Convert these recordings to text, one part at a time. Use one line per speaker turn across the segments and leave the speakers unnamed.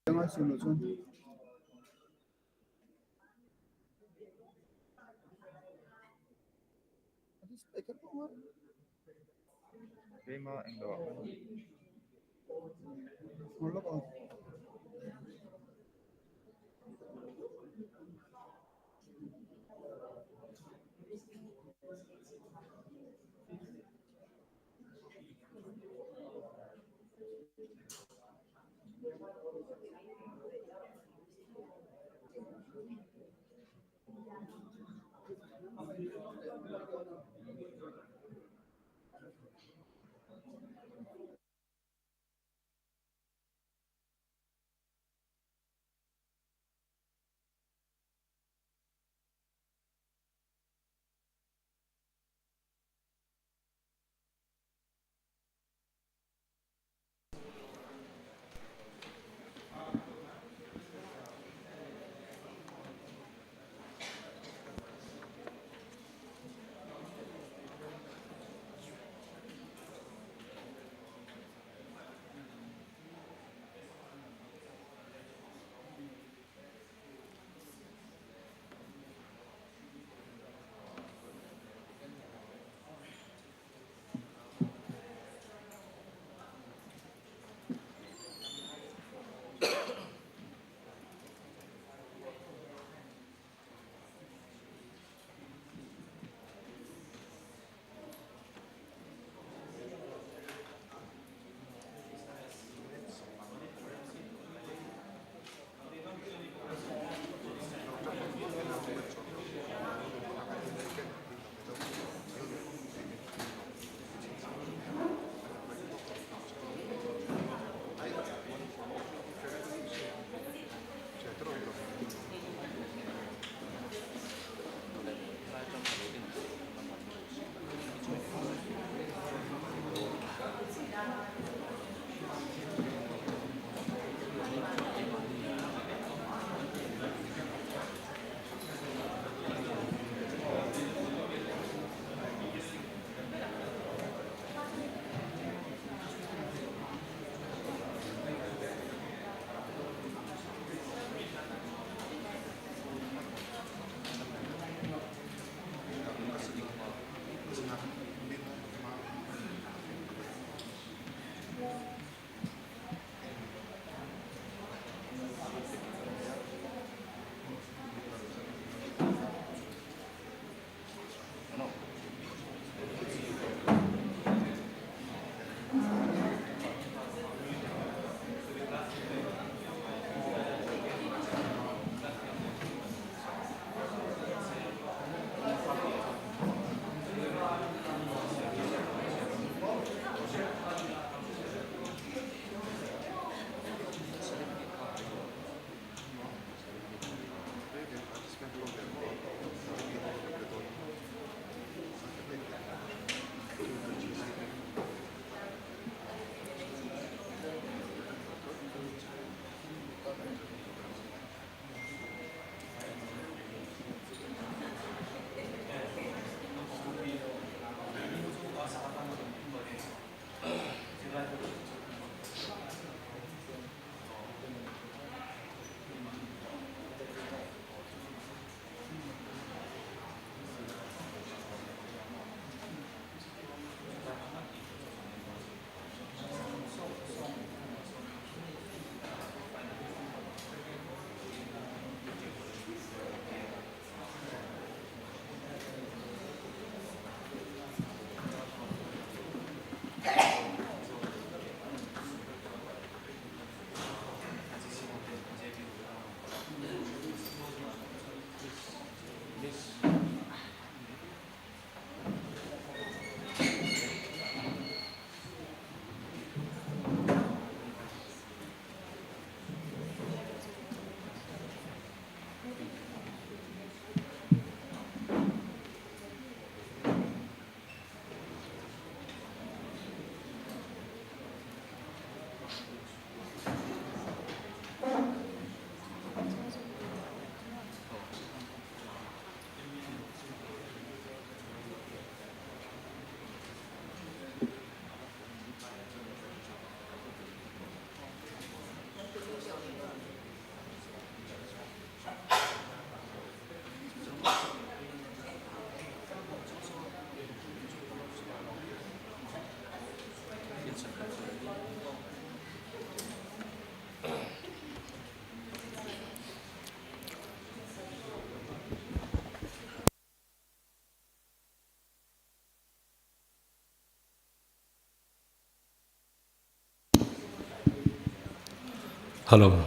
Jangan sunod-sunod. Tadi speaker kok nggak?
Prima yang bawa.
Mulo kok.
Hello.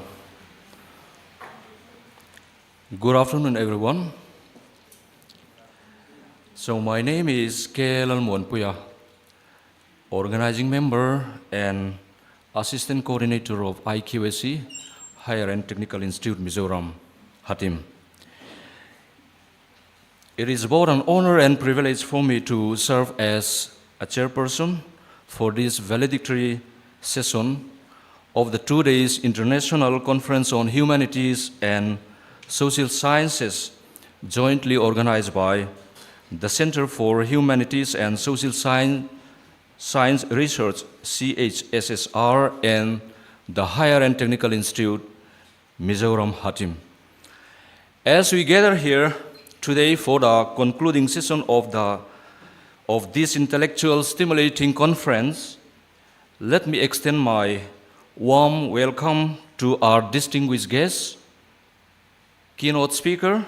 Good afternoon, everyone. So my name is Lalthlamuana, organizing member and assistant coordinator of ICHSS, Higher and Technical Institute, Mizoram, HATIM. It is both an honor and privilege for me to serve as a chairperson for this valedictory session of the 2 days International Conference on Humanities and Social Sciences, jointly organized by the Center for Humanities and Social Science Research, CHSSR, and the Higher and Technical Institute, Mizoram, HATIM. As we gather here today for the concluding session of this intellectual stimulating conference, let me extend my warm welcome to our distinguished guest, keynote speaker.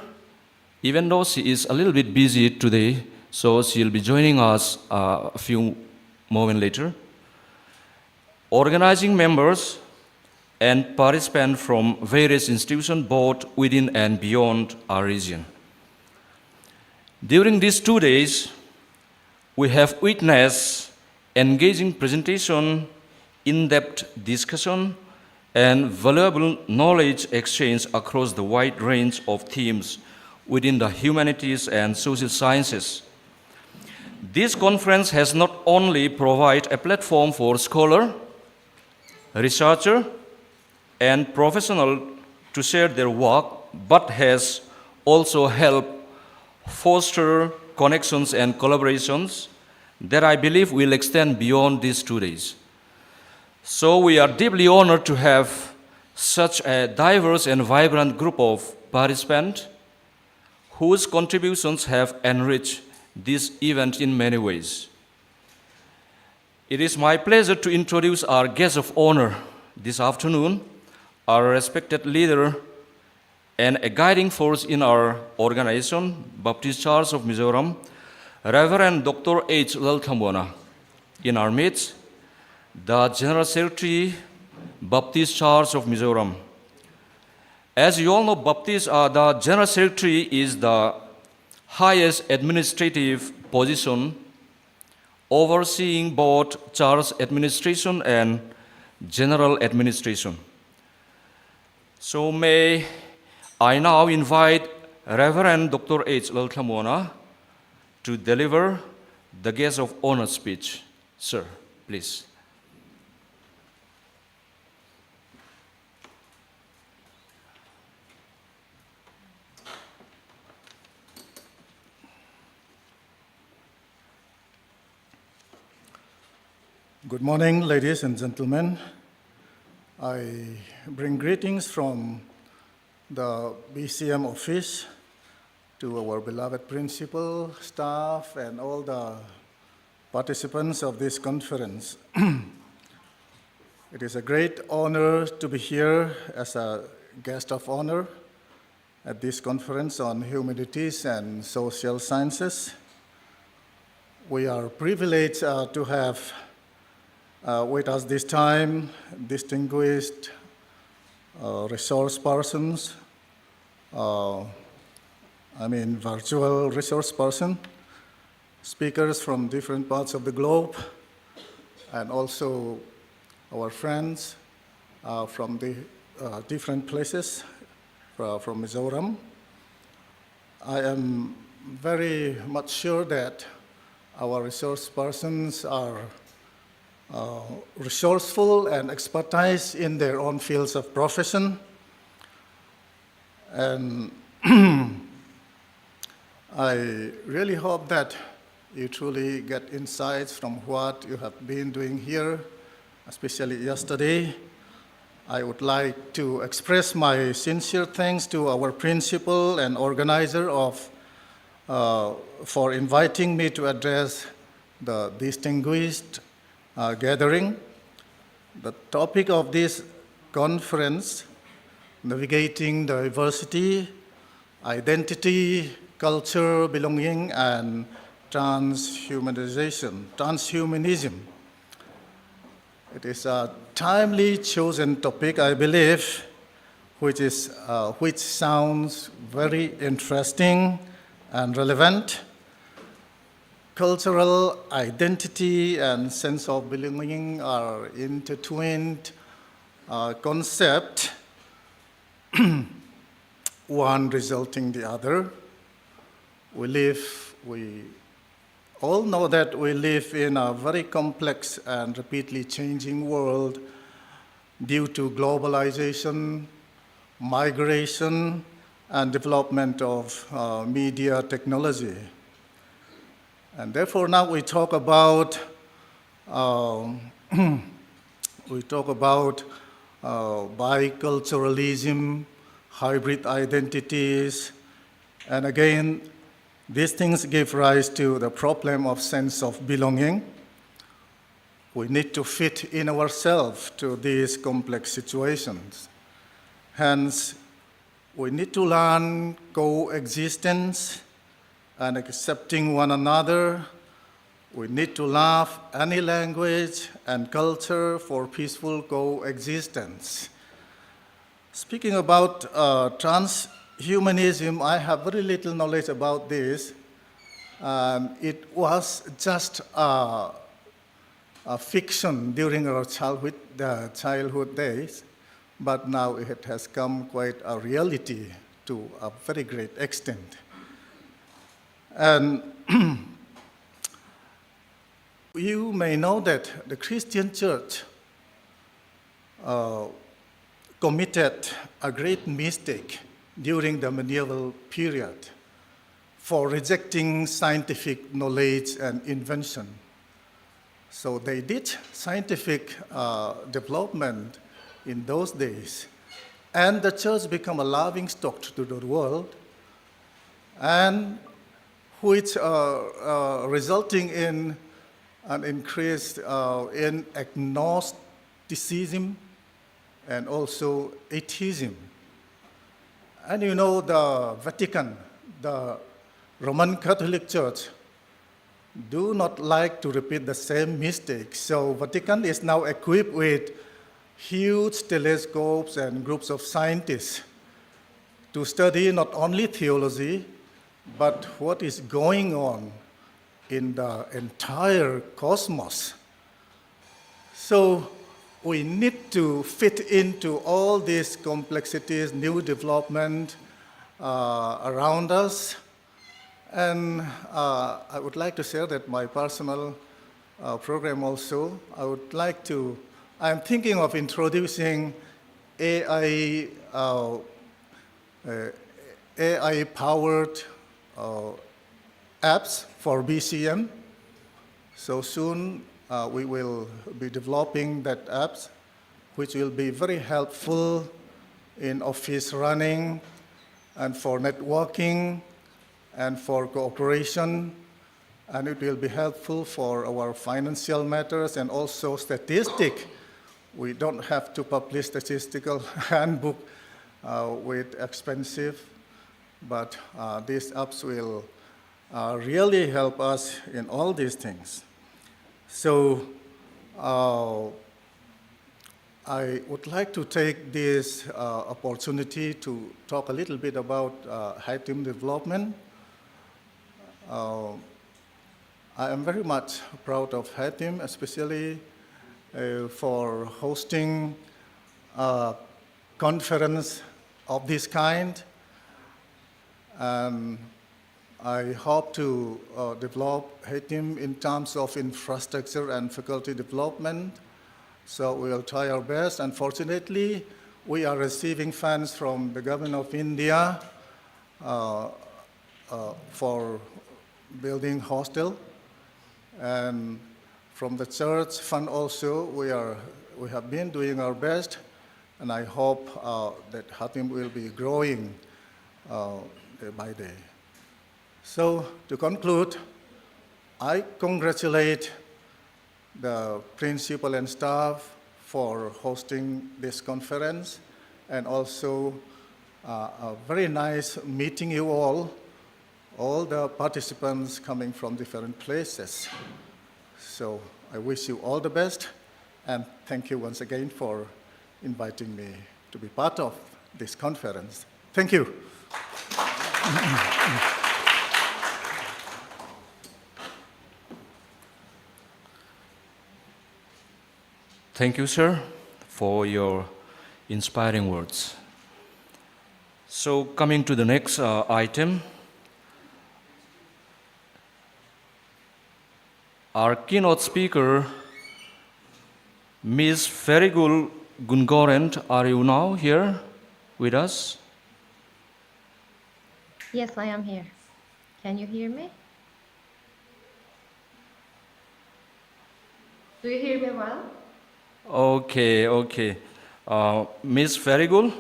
Even though she is a little bit busy today, so she'll be joining us a few moments later. Organizing members and participants from various institutions both within and beyond our region. During these 2 days, we have witnessed engaging presentation, in-depth discussion, and valuable knowledge exchange across the wide range of themes within the humanities and social sciences. This conference has not only provided a platform for scholars, researchers, and professionals to share their work, but has also helped foster connections and collaborations that I believe will extend beyond these 2 days. So we are deeply honored to have such a diverse and vibrant group of participants whose contributions have enriched this event in many ways. It is my pleasure to introduce our guest of honor this afternoon, our respected leader and a guiding force in our organization, Baptist Church of Mizoram, Reverend Dr. H. Lalthlamuana. In our midst, the General Secretary, Baptist Church of Mizoram. As you all know, the General Secretary is the highest administrative position overseeing both church administration and general administration. So may I now invite Reverend Dr. H. Lalthlamuana to deliver the guest of honor speech. Sir, please.
Good morning, ladies and gentlemen. I bring greetings from the BCM office to our beloved principal, staff, and all the participants of this conference. It is a great honor to be here as a guest of honor at this conference on humanities and social sciences. We are privileged to have with us this time distinguished resource persons, virtual resource person, speakers from different parts of the globe, and also our friends from the different places from Mizoram. I am very much sure that our resource persons are resourceful and expertise in their own fields of profession. And I really hope that you truly get insights from what you have been doing here, especially yesterday. I would like to express my sincere thanks to our principal and organizer for inviting me to address the distinguished gathering. The topic of this conference, Navigating Diversity, Identity, Culture, Belonging, and Transhumanism. It is a timely chosen topic, I believe, which sounds very interesting and relevant. Cultural identity and sense of belonging are intertwined concept, one resulting the other. We all know that we live in a very complex and rapidly changing world due to globalization, migration, and development of media technology. And therefore now we talk about biculturalism, hybrid identities, and again, these things give rise to the problem of sense of belonging. We need to fit in ourselves to these complex situations. Hence, we need to learn coexistence and accepting one another. We need to love any language and culture for peaceful coexistence. Speaking about transhumanism, I have very little knowledge about this. It was just a fiction during our childhood days, but now it has come quite a reality to a very great extent. And you may know that the Christian Church committed a great mistake during the medieval period for rejecting scientific knowledge and invention. So they did scientific development in those days, and the church became a laughing stock to the world, and which resulting in an increase in agnosticism and also atheism. And you know, the Vatican, the Roman Catholic Church, do not like to repeat the same mistakes. So Vatican is now equipped with huge telescopes and groups of scientists to study not only theology, but what is going on in the entire cosmos. So we need to fit into all these complexities, new development around us. And I would like to share that my personal program also, I'm thinking of introducing AI-powered apps for BCM. So soon we will be developing that apps, which will be very helpful in office running and for networking and for cooperation, and it will be helpful for our financial matters and also statistic. We don't have to publish statistical handbook with expensive, but these apps will really help us in all these things. So I would like to take this opportunity to talk a little bit about HATIM development. I am very much proud of HATIM, especially for hosting a conference of this kind. And I hope to develop HATIM in terms of infrastructure and faculty development. So we will try our best. Unfortunately, we are receiving funds from the government of India for building hostel, and from the church fund also we have been doing our best, and I hope that HATIM will be growing day by day. So to conclude, I congratulate the principal and staff for hosting this conference, and also a very nice meeting you all the participants coming from different places. So I wish you all the best, And thank you once again for inviting me to be part of this conference. Thank you.
Thank you, sir, for your inspiring words. So coming to the next item, our keynote speaker, Ms. Ferigul Gungoren, are you now here with us?
Yes, I am here. Can you hear me? Do you hear me well?
Okay. Ms. Ferigul,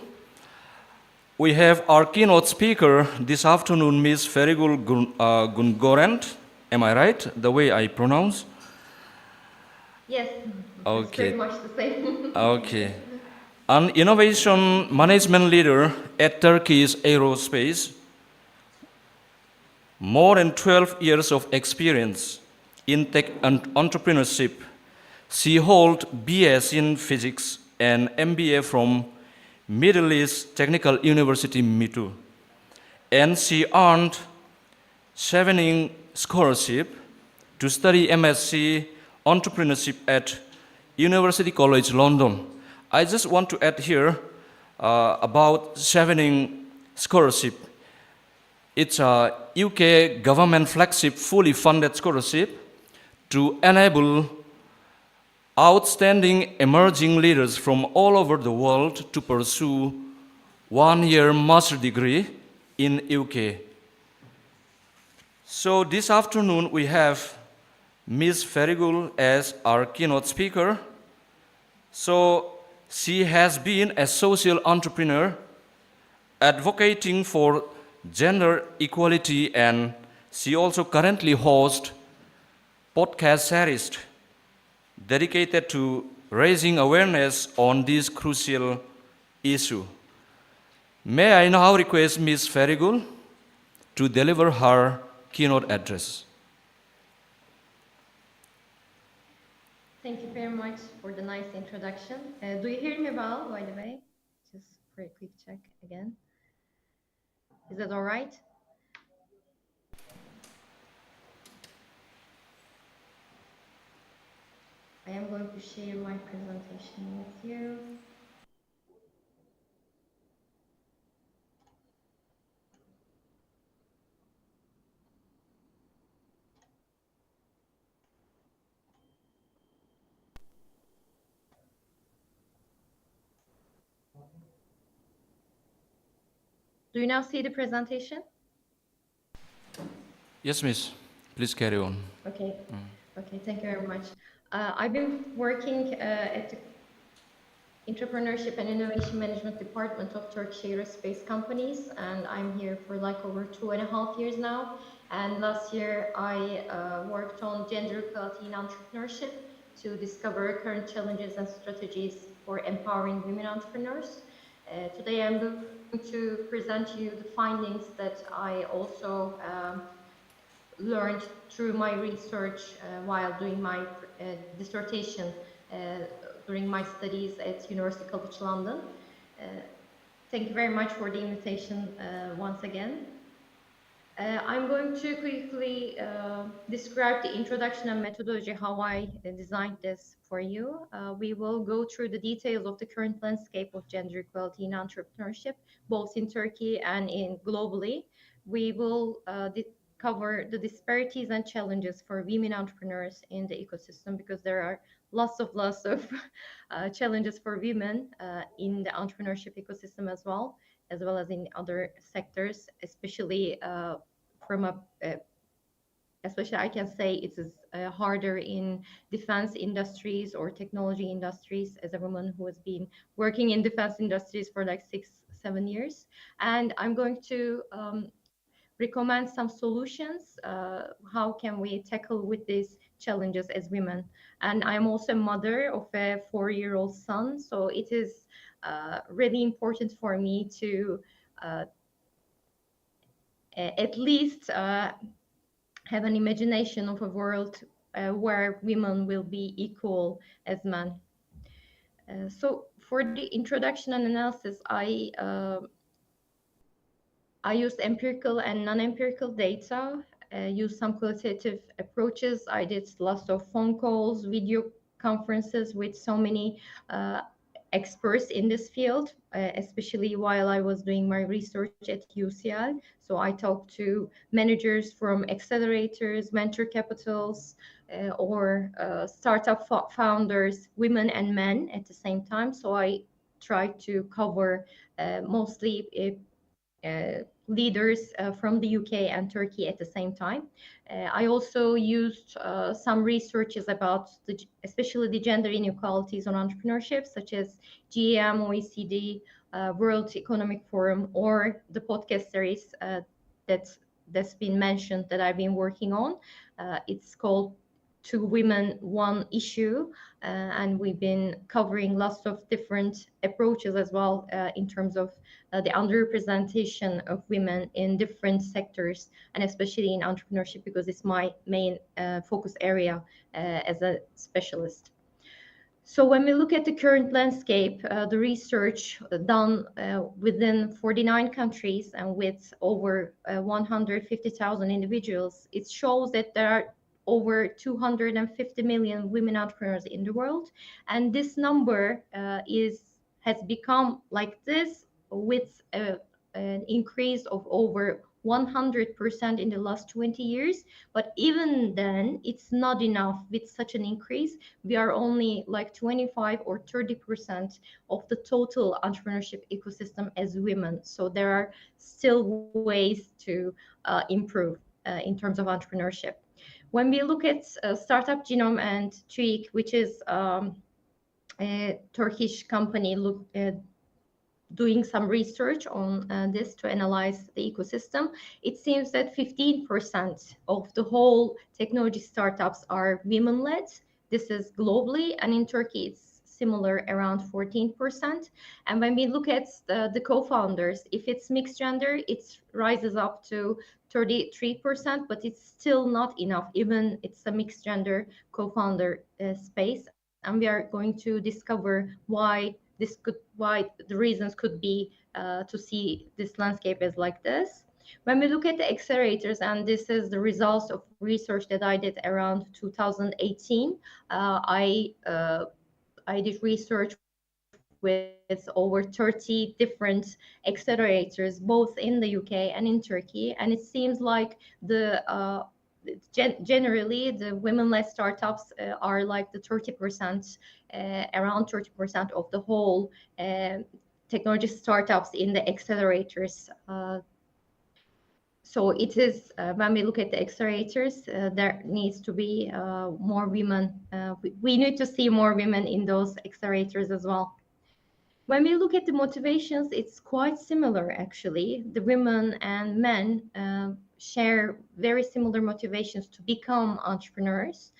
we have our keynote speaker this afternoon, Ms. Ferigul Gungoren. Am I right, the way I pronounce?
Yes,
Okay.
it's pretty much the same.
Okay. An innovation management leader at Turkish Aerospace, more than 12 years of experience in tech and entrepreneurship. She holds BS in physics and MBA from Middle East Technical University, Mitu. And she earned Chevening Scholarship to study MSc Entrepreneurship at University College London. I just want to add here about Chevening Scholarship. It's a UK government flagship fully funded scholarship to enable outstanding emerging leaders from all over the world to pursue one-year master degree in UK. So this afternoon we have Ms. Ferigul as our keynote speaker. So she has been a social entrepreneur advocating for gender equality, and she also currently hosts podcast series dedicated to raising awareness on this crucial issue. May I now request Ms. Ferigul to deliver her keynote address.
Thank you very much for the nice introduction. Do you hear me well, by the way? Just for a quick check again. Is that all right? I am going to share my presentation with you. Do you now see the presentation?
Yes, Miss. Please carry on.
Okay. Okay, thank you very much. I've been working at the Intrapreneurship and Innovation Management Department of Turkish Aerospace companies, and I'm here for like over 2.5 years now. And last year I worked on gender equality in entrepreneurship to discover current challenges and strategies for empowering women entrepreneurs. Today I'm going to present you the findings that I also learned through my research while doing my dissertation during my studies at University College London. Thank you very much for the invitation once again. I'm going to quickly describe the introduction and methodology, how I designed this for you. We will go through the details of the current landscape of gender equality in entrepreneurship, both in Turkey and globally. We will cover the disparities and challenges for women entrepreneurs in the ecosystem, because there are lots of challenges for women in the entrepreneurship ecosystem as well as in other sectors, especially especially I can say it is harder in defense industries or technology industries, as a woman who has been working in defense industries for like 6-7 years. And I'm going to recommend some solutions. How can we tackle with these challenges as women? And I'm also a mother of a 4-year-old son, so it is really important for me to at least have an imagination of a world where women will be equal as men. So for the introduction and analysis, I used empirical and non-empirical data, used some qualitative approaches. I did lots of phone calls, video conferences with so many experts in this field, especially while I was doing my research at UCL. So I talked to managers from accelerators, venture capitals, or startup founders, women and men at the same time. So I tried to cover mostly leaders from the UK and Turkey at the same time. I also used some researches about especially the gender inequalities on entrepreneurship, such as GEM, OECD, World Economic Forum, or the podcast series that's been mentioned that I've been working on. It's called Two Women, One Issue, and we've been covering lots of different approaches as well in terms of the underrepresentation of women in different sectors, and especially in entrepreneurship, because it's my main focus area as a specialist. So when we look at the current landscape, the research done within 49 countries and with over 150,000 individuals, it shows that there are over 250 million women entrepreneurs in the world, and this number has become like this with an increase of over 100% in the last 20 years. But even then, it's not enough with such an increase. We are only like 25 or 30% of the total entrepreneurship ecosystem as women. So there are still ways to improve in terms of entrepreneurship. When we look at Startup Genome and Tweak, which is a Turkish company doing some research on this to analyze the ecosystem, it seems that 15% of the whole technology startups are women-led. This is globally, and in Turkey it's similar, around 14%. And when we look at the co-founders, if it's mixed gender, it rises up to 33%, but it's still not enough, even it's a mixed gender co-founder space. And we are going to discover why the reasons could be to see this landscape as like this. When we look at the accelerators, and this is the results of research that I did around 2018, I did research with over 30 different accelerators, both in the UK and in Turkey, and it seems like generally the women-led startups are like the 30%, around 30% of the whole technology startups in the accelerators. So it is, when we look at the accelerators, there needs to be more women. We need to see more women in those accelerators as well. When we look at the motivations, it's quite similar, actually. The women and men share very similar motivations to become entrepreneurs.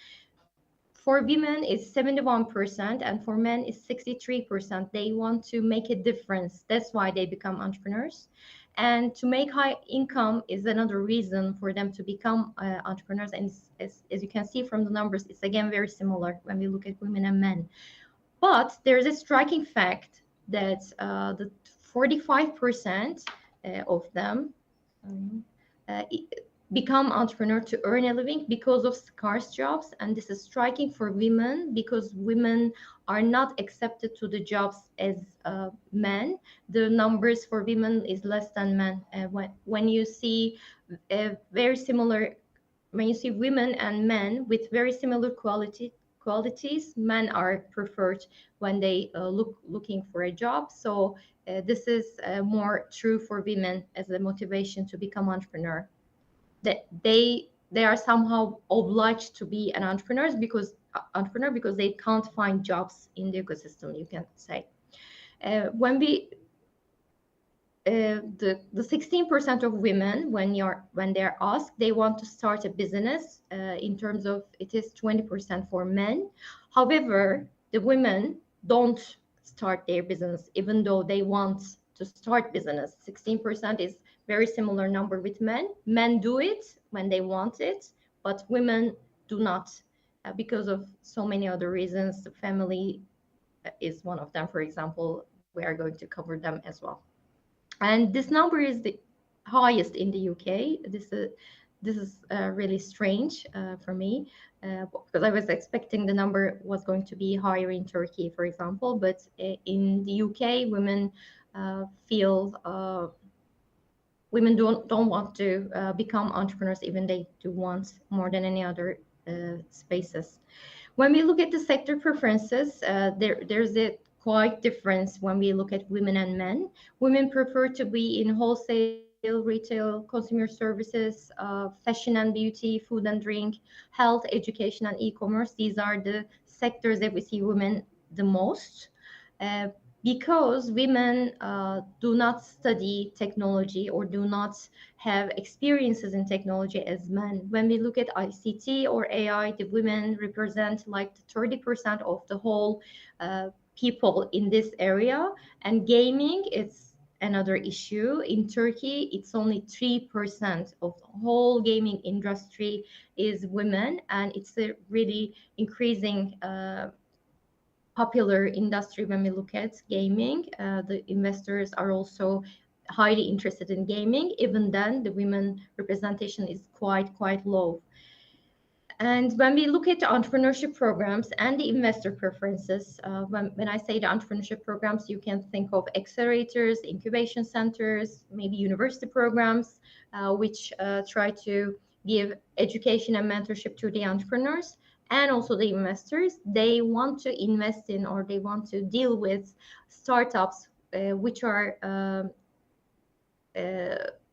For women, it's 71%, and for men, it's 63%. They want to make a difference. That's why they become entrepreneurs. And to make high income is another reason for them to become entrepreneurs. And as you can see from the numbers, it's again very similar when we look at women and men. But there's a striking fact that the 45% of them become entrepreneur to earn a living because of scarce jobs. And this is striking for women because women are not accepted to the jobs as men. The numbers for women is less than men. When you see very similar, when you see women and men with very similar qualities, men are preferred when they looking for a job. So this is more true for women as a motivation to become entrepreneur. That they are somehow obliged to be an entrepreneur because they can't find jobs in the ecosystem, you can say. When we the 16% of women, when they're asked, they want to start a business. In terms of, it is 20% for men. However, the women don't start their business even though they want to start business. 16% is very similar number with men. Men do it when they want it, but women do not because of so many other reasons, the family is one of them. For example, we are going to cover them as well. And this number is the highest in the UK. This is really strange for me because I was expecting the number was going to be higher in Turkey, for example. But in the UK, women feel women don't want to become entrepreneurs, even they do want more than any other spaces. When we look at the sector preferences, there's a quite difference when we look at women and men. Women prefer to be in wholesale, retail, consumer services, fashion and beauty, food and drink, health, education, and e-commerce. These are the sectors that we see women the most. Uh, because women do not study technology or do not have experiences in technology as men. When we look at ICT or AI, the women represent like 30% of the whole people in this area. And gaming, it's another issue. In Turkey, it's only 3% of the whole gaming industry is women, and it's a really increasing popular industry when we look at gaming. The investors are also highly interested in gaming. Even then, the women representation is quite low. And when we look at the entrepreneurship programs and the investor preferences, when I say the entrepreneurship programs, you can think of accelerators, incubation centers, maybe university programs, which try to give education and mentorship to the entrepreneurs and also the investors. They want to invest in or they want to deal with startups which are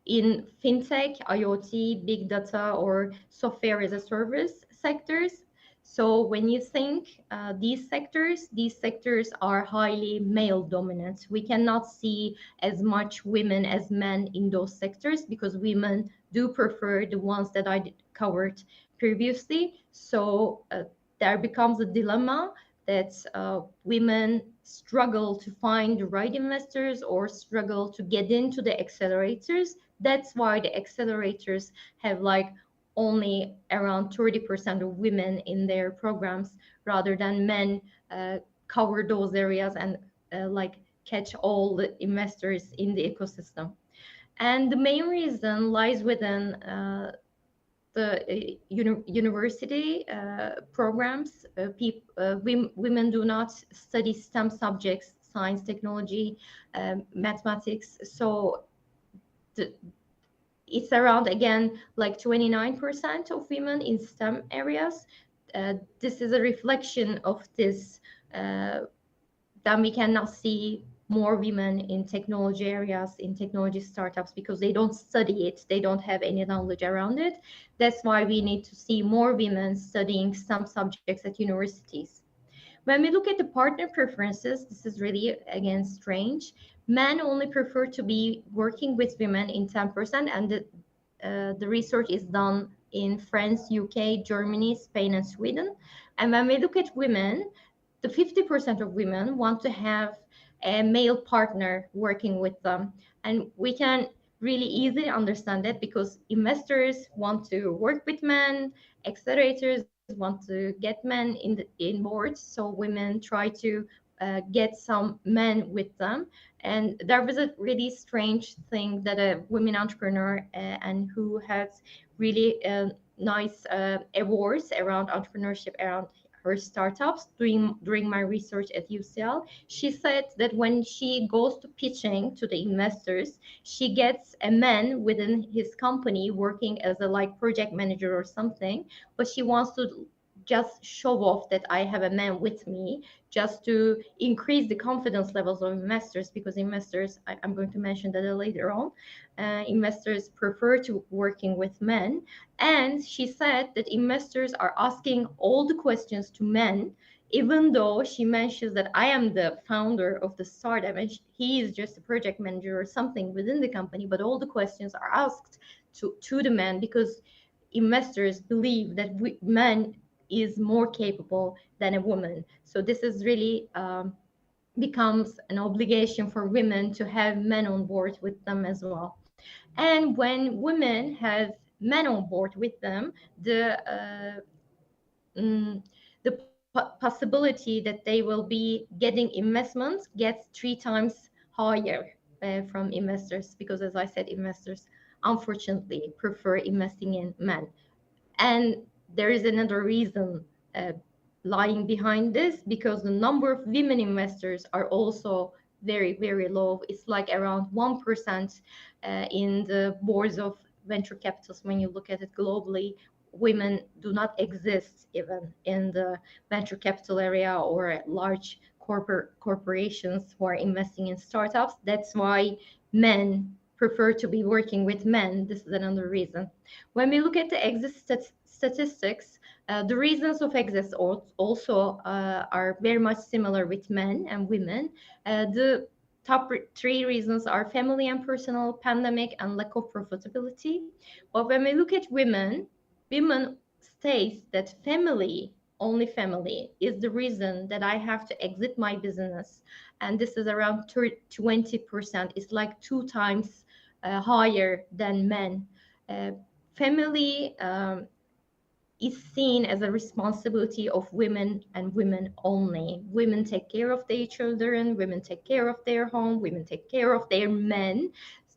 in fintech, IoT, big data, or software as a service sectors. So when you think these sectors are highly male dominant. We cannot see as much women as men in those sectors because women do prefer the ones that I covered previously. So there becomes a dilemma that women struggle to find the right investors or struggle to get into the accelerators. That's why the accelerators have like only around 30% of women in their programs rather than men cover those areas and like catch all the investors in the ecosystem. And the main reason lies within the university programs. Women do not study STEM subjects, science, technology, mathematics. So it's around, again, like 29% of women in STEM areas. This is a reflection of this. Then we cannot see more women in technology areas, in technology startups, because they don't study it. They don't have any knowledge around it. That's why we need to see more women studying some subjects at universities. When we look at the partner preferences, this is really, again, strange. Men only prefer to be working with women in 10%, and the research is done in France, UK, Germany, Spain, and Sweden. And when we look at women, the 50% of women want to have a male partner working with them. And we can really easily understand that because investors want to work with men, accelerators want to get men in boards, so women try to get some men with them. And there was a really strange thing that a women entrepreneur and who has really nice awards around entrepreneurship around her startups during my research at UCL. She said that when she goes to pitching to the investors, she gets a man within his company working as a like project manager or something, but she wants to just show off that I have a man with me, just to increase the confidence levels of investors, because investors, I'm going to mention that later on, investors prefer to working with men. And she said that investors are asking all the questions to men, even though she mentions that I am the founder of the startup and he is just a project manager or something within the company, but all the questions are asked to the men because investors believe that men is more capable than a woman. So this is really becomes an obligation for women to have men on board with them as well. And when women have men on board with them, the possibility that they will be getting investments gets 3 times higher from investors, because as I said, investors unfortunately prefer investing in men. And there is another reason uh, lying behind this, because the number of women investors are also very, very low. It's like around 1% in the boards of venture capitals. When you look at it globally, women do not exist even in the venture capital area or large corporations who are investing in startups. That's why men prefer to be working with men. This is another reason. When we look at the exit statistics, the reasons of exits also are very much similar with men and women. The top 3 reasons are family and personal, pandemic, and lack of profitability. But when we look at women, women states that family, only family, is the reason that I have to exit my business. And this is around 20%. It's like 2 times higher than men. Uh, Family is seen as a responsibility of women and women only. Women take care of their children, women take care of their home, women take care of their men.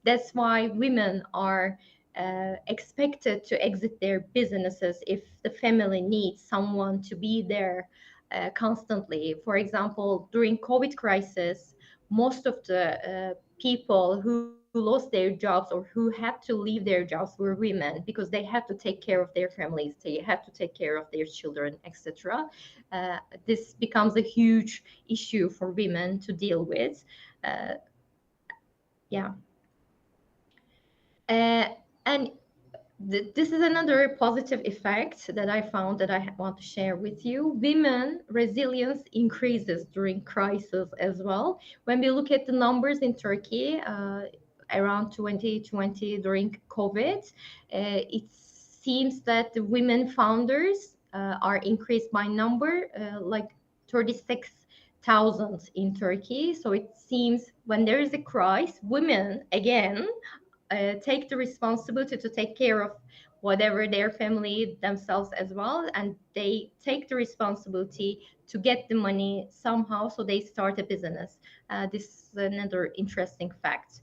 That's why women are expected to exit their businesses if the family needs someone to be there constantly. For example, during COVID crisis, most of the people who lost their jobs or who had to leave their jobs were women, because they had to take care of their families, they had to take care of their children, etc. This becomes a huge issue for women to deal with. Uh, yeah. And this is another positive effect that I found that I want to share with you. Women resilience increases during crisis as well. When we look at the numbers in Turkey, around 2020 during COVID, it seems that the women founders are increased by number, like 36,000 in Turkey. So it seems when there is a crisis, women again take the responsibility to take care of whatever their family themselves as well, and they take the responsibility to get the money somehow, so they start a business. This is another interesting fact.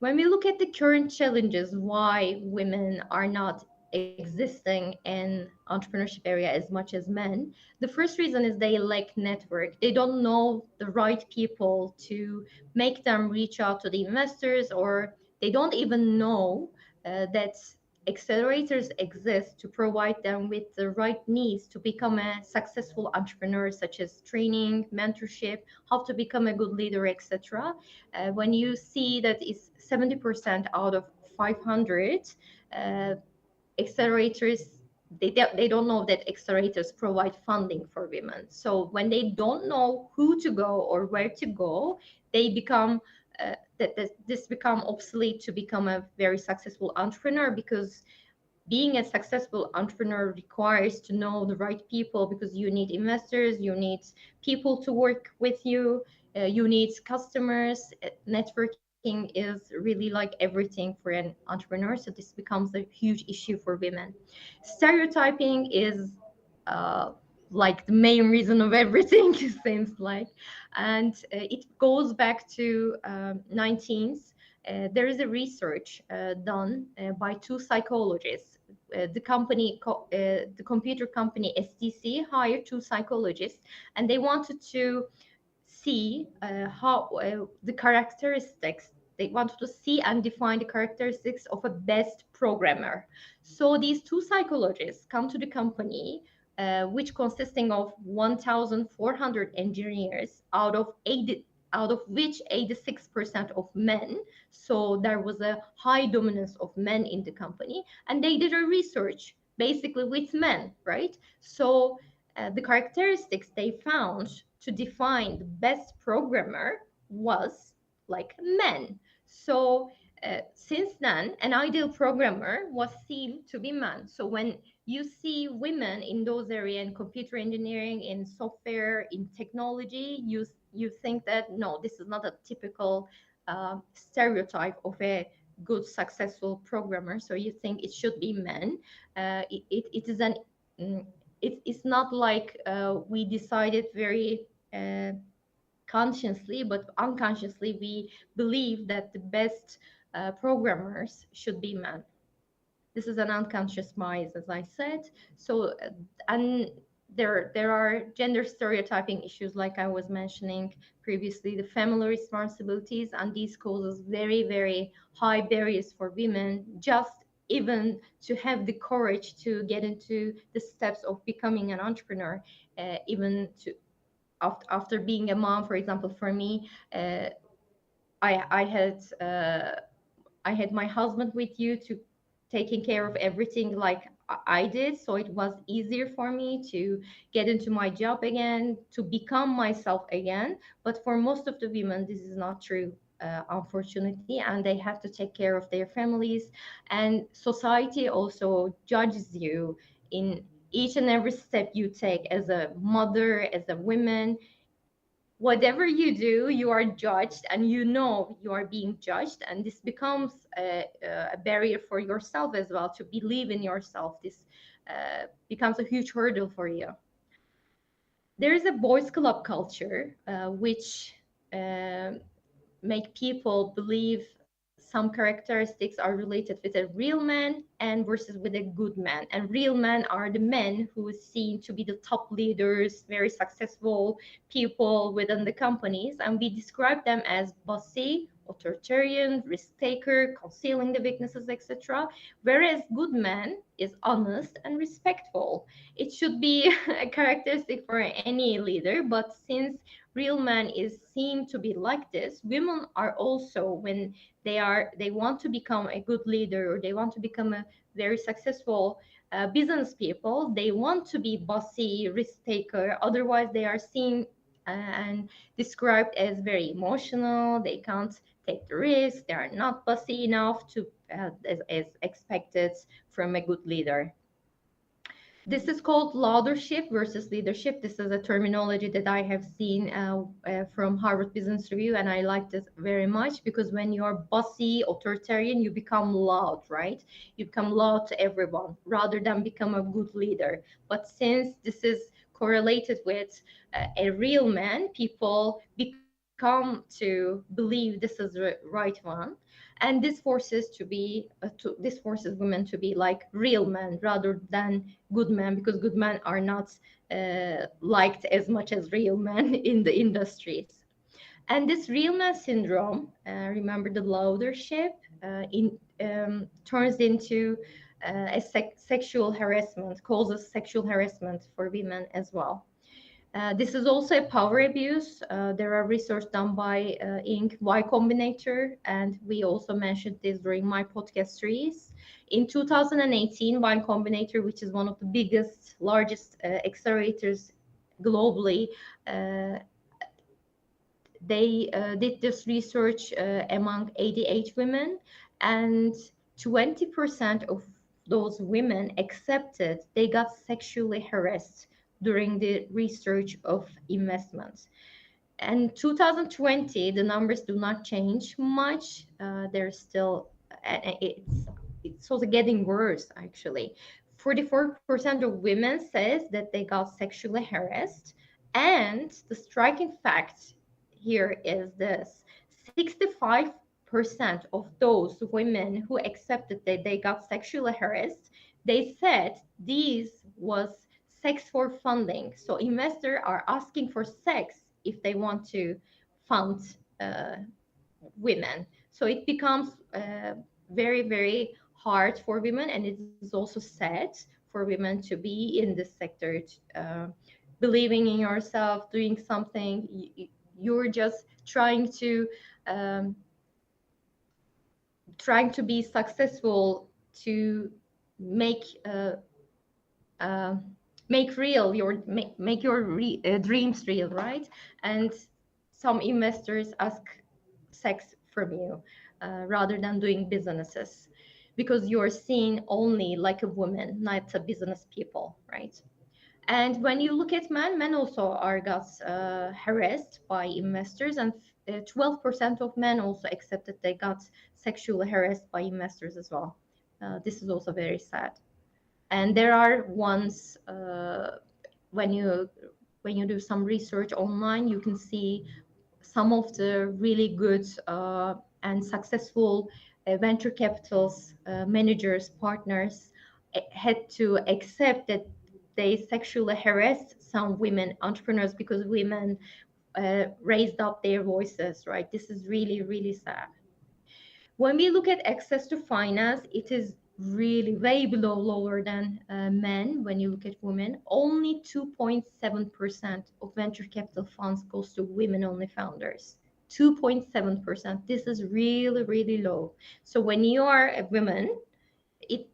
When we look at the current challenges, why women are not existing in entrepreneurship area as much as men, the first reason is they lack network. They don't know the right people to make them reach out to the investors, or they don't even know that accelerators exist to provide them with the right needs to become a successful entrepreneur, such as training, mentorship, how to become a good leader, etc. When you see that it's 70% out of 500 uh, accelerators, they don't know that accelerators provide funding for women. So when they don't know who to go or where to go, they become this become obsolete to become a very successful entrepreneur, because being a successful entrepreneur requires to know the right people, because you need investors, you need people to work with you, you need customers. Networking is really like everything for an entrepreneur. So this becomes a huge issue for women. Stereotyping is uh, like the main reason of everything, it seems like. And it goes back to 19th. There is a research done by 2 psychologists. The computer company STC hired 2 psychologists, and they wanted to see how the characteristics. They wanted to see and define the characteristics of a best programmer. So these 2 psychologists come to the company, which consisting of 1,400 engineers, out of which 86% of men. So there was a high dominance of men in the company, and they did a research basically with men, right? So the characteristics they found to define the best programmer was like men. So since then, an ideal programmer was seen to be man. So when you see women in those areas, in computer engineering, in software, in technology, you think that no, this is not a typical stereotype of a good successful programmer. So you think it should be men. It is an it's not like we decided very consciously, but unconsciously we believe that the best programmers should be men. This is an unconscious bias, as I said. So, and there are gender stereotyping issues, like I was mentioning previously, the family responsibilities, and these causes very, very high barriers for women, just even to have the courage to get into the steps of becoming an entrepreneur, even to after being a mom, for example, for me, I had I had my husband with you to taking care of everything like I did. So it was easier for me to get into my job again, to become myself again. But for most of the women, this is not true, unfortunately, and they have to take care of their families. And society also judges you in each and every step you take as a mother, as a woman. Whatever you do, you are judged, and you know you are being judged, and this becomes a barrier for yourself as well to believe in yourself. This becomes a huge hurdle for you. There is a boys club culture, which uh, make people believe some characteristics are related with a real man and versus with a good man. And real men are the men who is seen to be the top leaders, very successful people within the companies, and we describe them as bossy, authoritarian, risk taker, concealing the weaknesses, etc. Whereas good man is honest and respectful. It should be a characteristic for any leader, but since real man is seen to be like this, women are also, when they want to become a good leader, or they want to become a very successful business people, they want to be bossy, risk taker. Otherwise they are seen and described as very emotional. They can't take the risk, they are not bossy enough to as expected from a good leader. This is called leadership versus leadership. This is a terminology that I have seen from Harvard Business Review, and I like this very much because when you're bossy, authoritarian, you become loud, right? You become loud to everyone rather than become a good leader. But since this is correlated with a real man, people become to believe this is the right one, and this forces this forces women to be like real men rather than good men, because good men are not liked as much as real men in the industries. And this real man syndrome, remember the leadership, turns into sexual harassment, causes sexual harassment for women as well. This is also a power abuse. There are research done by Inc. Y Combinator, and we also mentioned this during my podcast series. In 2018, Y Combinator, which is one of the biggest, largest accelerators globally, uh, they did this research among 88 women, and 20% of those women accepted they got sexually harassed during the research of investments. And 2020, the numbers do not change much. They're still, it's also getting worse actually. 44% of women says that they got sexually harassed, and the striking fact here is this: 65% of those women who accepted that they got sexually harassed, they said these was sex for funding. So investors are asking for sex if they want to fund women. So it becomes very, very hard for women, and it is also sad for women to be in this sector, believing in yourself, doing something. You're just um, trying to be successful to make uh, make real your make your dreams real, right? And some investors ask sex from you rather than doing businesses, because you're seen only like a woman, not a business people, right? And when you look at men also are got harassed by investors, and 12% of men also accepted they got sexually harassed by investors as well. This is also very sad. And there are ones when you do some research online, you can see some of the really good and successful venture capitals, managers, partners had to accept that they sexually harassed some women entrepreneurs because women raised up their voices, right? This is really, really sad. When we look at access to finance, it is really way below lower than men. When you look at women, only 2.7% of venture capital funds goes to women-only founders. 2.7%. This is really, really low. So when you are a woman, it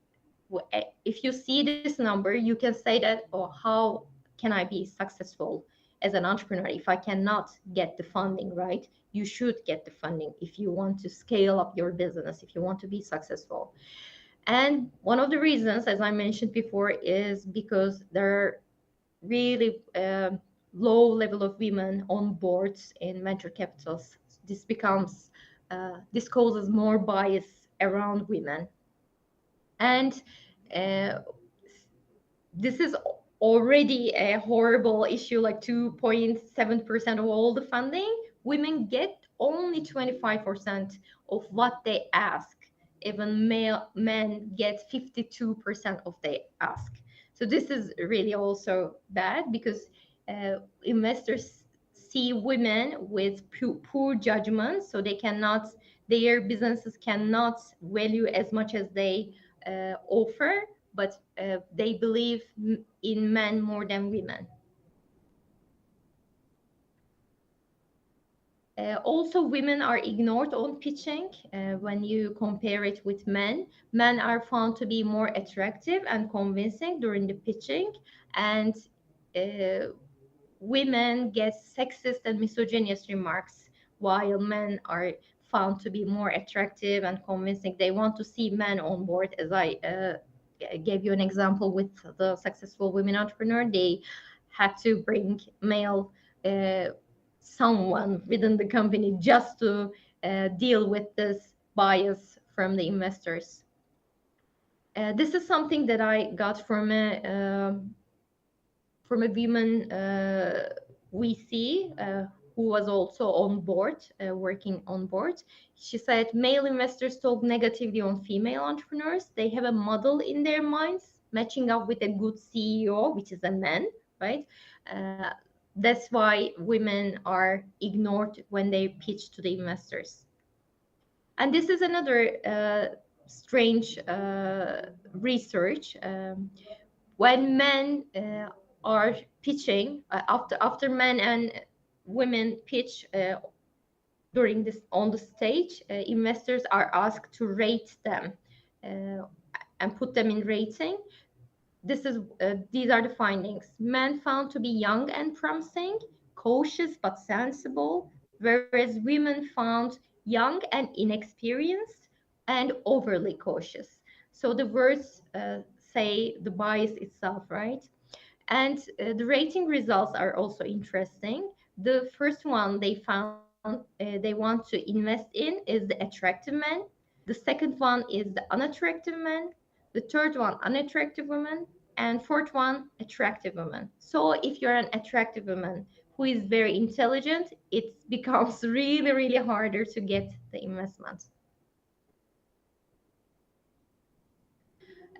if you see this number, you can say that, oh, how can I be successful as an entrepreneur if I cannot get the funding, right? You should get the funding if you want to scale up your business, if you want to be successful. And one of the reasons, as I mentioned before, is because there are really low level of women on boards in venture capitals. This causes more bias around women. And uh, this is already a horrible issue, like 2.7% of all the funding. Women get only 25% of what they ask. Even men get 52% of they ask. So this is really also bad because investors see women with poor judgment, so their businesses cannot value as much as they offer, but they believe in men more than women. Also, women are ignored on pitching when you compare it with men. Men are found to be more attractive and convincing during the pitching, and uh, women get sexist and misogynist remarks, while men are found to be more attractive and convincing. They want to see men on board, as I gave you an example with the successful women entrepreneur. They had to bring male uh, someone within the company just to deal with this bias from the investors. This is something that I got from a woman VC who was also on board, working on board. She said male investors talk negatively on female entrepreneurs. They have a model in their minds matching up with a good CEO, which is a man, right? Uh, that's why women are ignored when they pitch to the investors. And this is another strange research. When men are pitching, after men and women pitch during this on the stage, investors are asked to rate them and put them in rating. These are the findings. Men found to be young and promising, cautious but sensible, whereas women found young and inexperienced and overly cautious. So the words say the bias itself, right? And the rating results are also interesting. The first one they found they want to invest in is the attractive man. The second one is the unattractive man. The third one, unattractive woman. And fourth one, attractive woman. So if you're an attractive woman who is very intelligent, it becomes really, really harder to get the investment.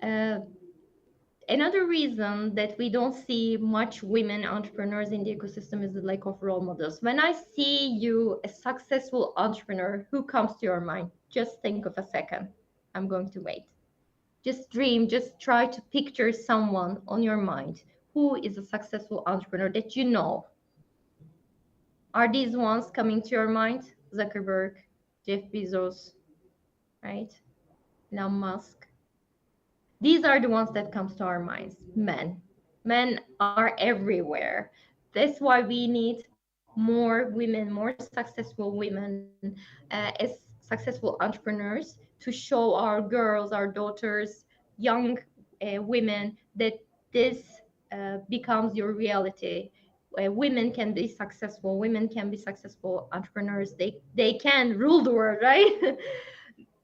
Uh, Another reason that we don't see much women entrepreneurs in the ecosystem is the lack of role models. When I see you, a successful entrepreneur, who comes to your mind? Just think of a second. I'm going to wait. Just dream, just try to picture someone on your mind. Who is a successful entrepreneur that you know? Are these ones coming to your mind? Zuckerberg, Jeff Bezos, right? Elon Musk. These are the ones that comes to our minds. Men are everywhere. That's why we need more women, more successful women as successful entrepreneurs to show our girls, our daughters, young women that this becomes your reality. Women can be successful. Women can be successful entrepreneurs. They can rule the world, right?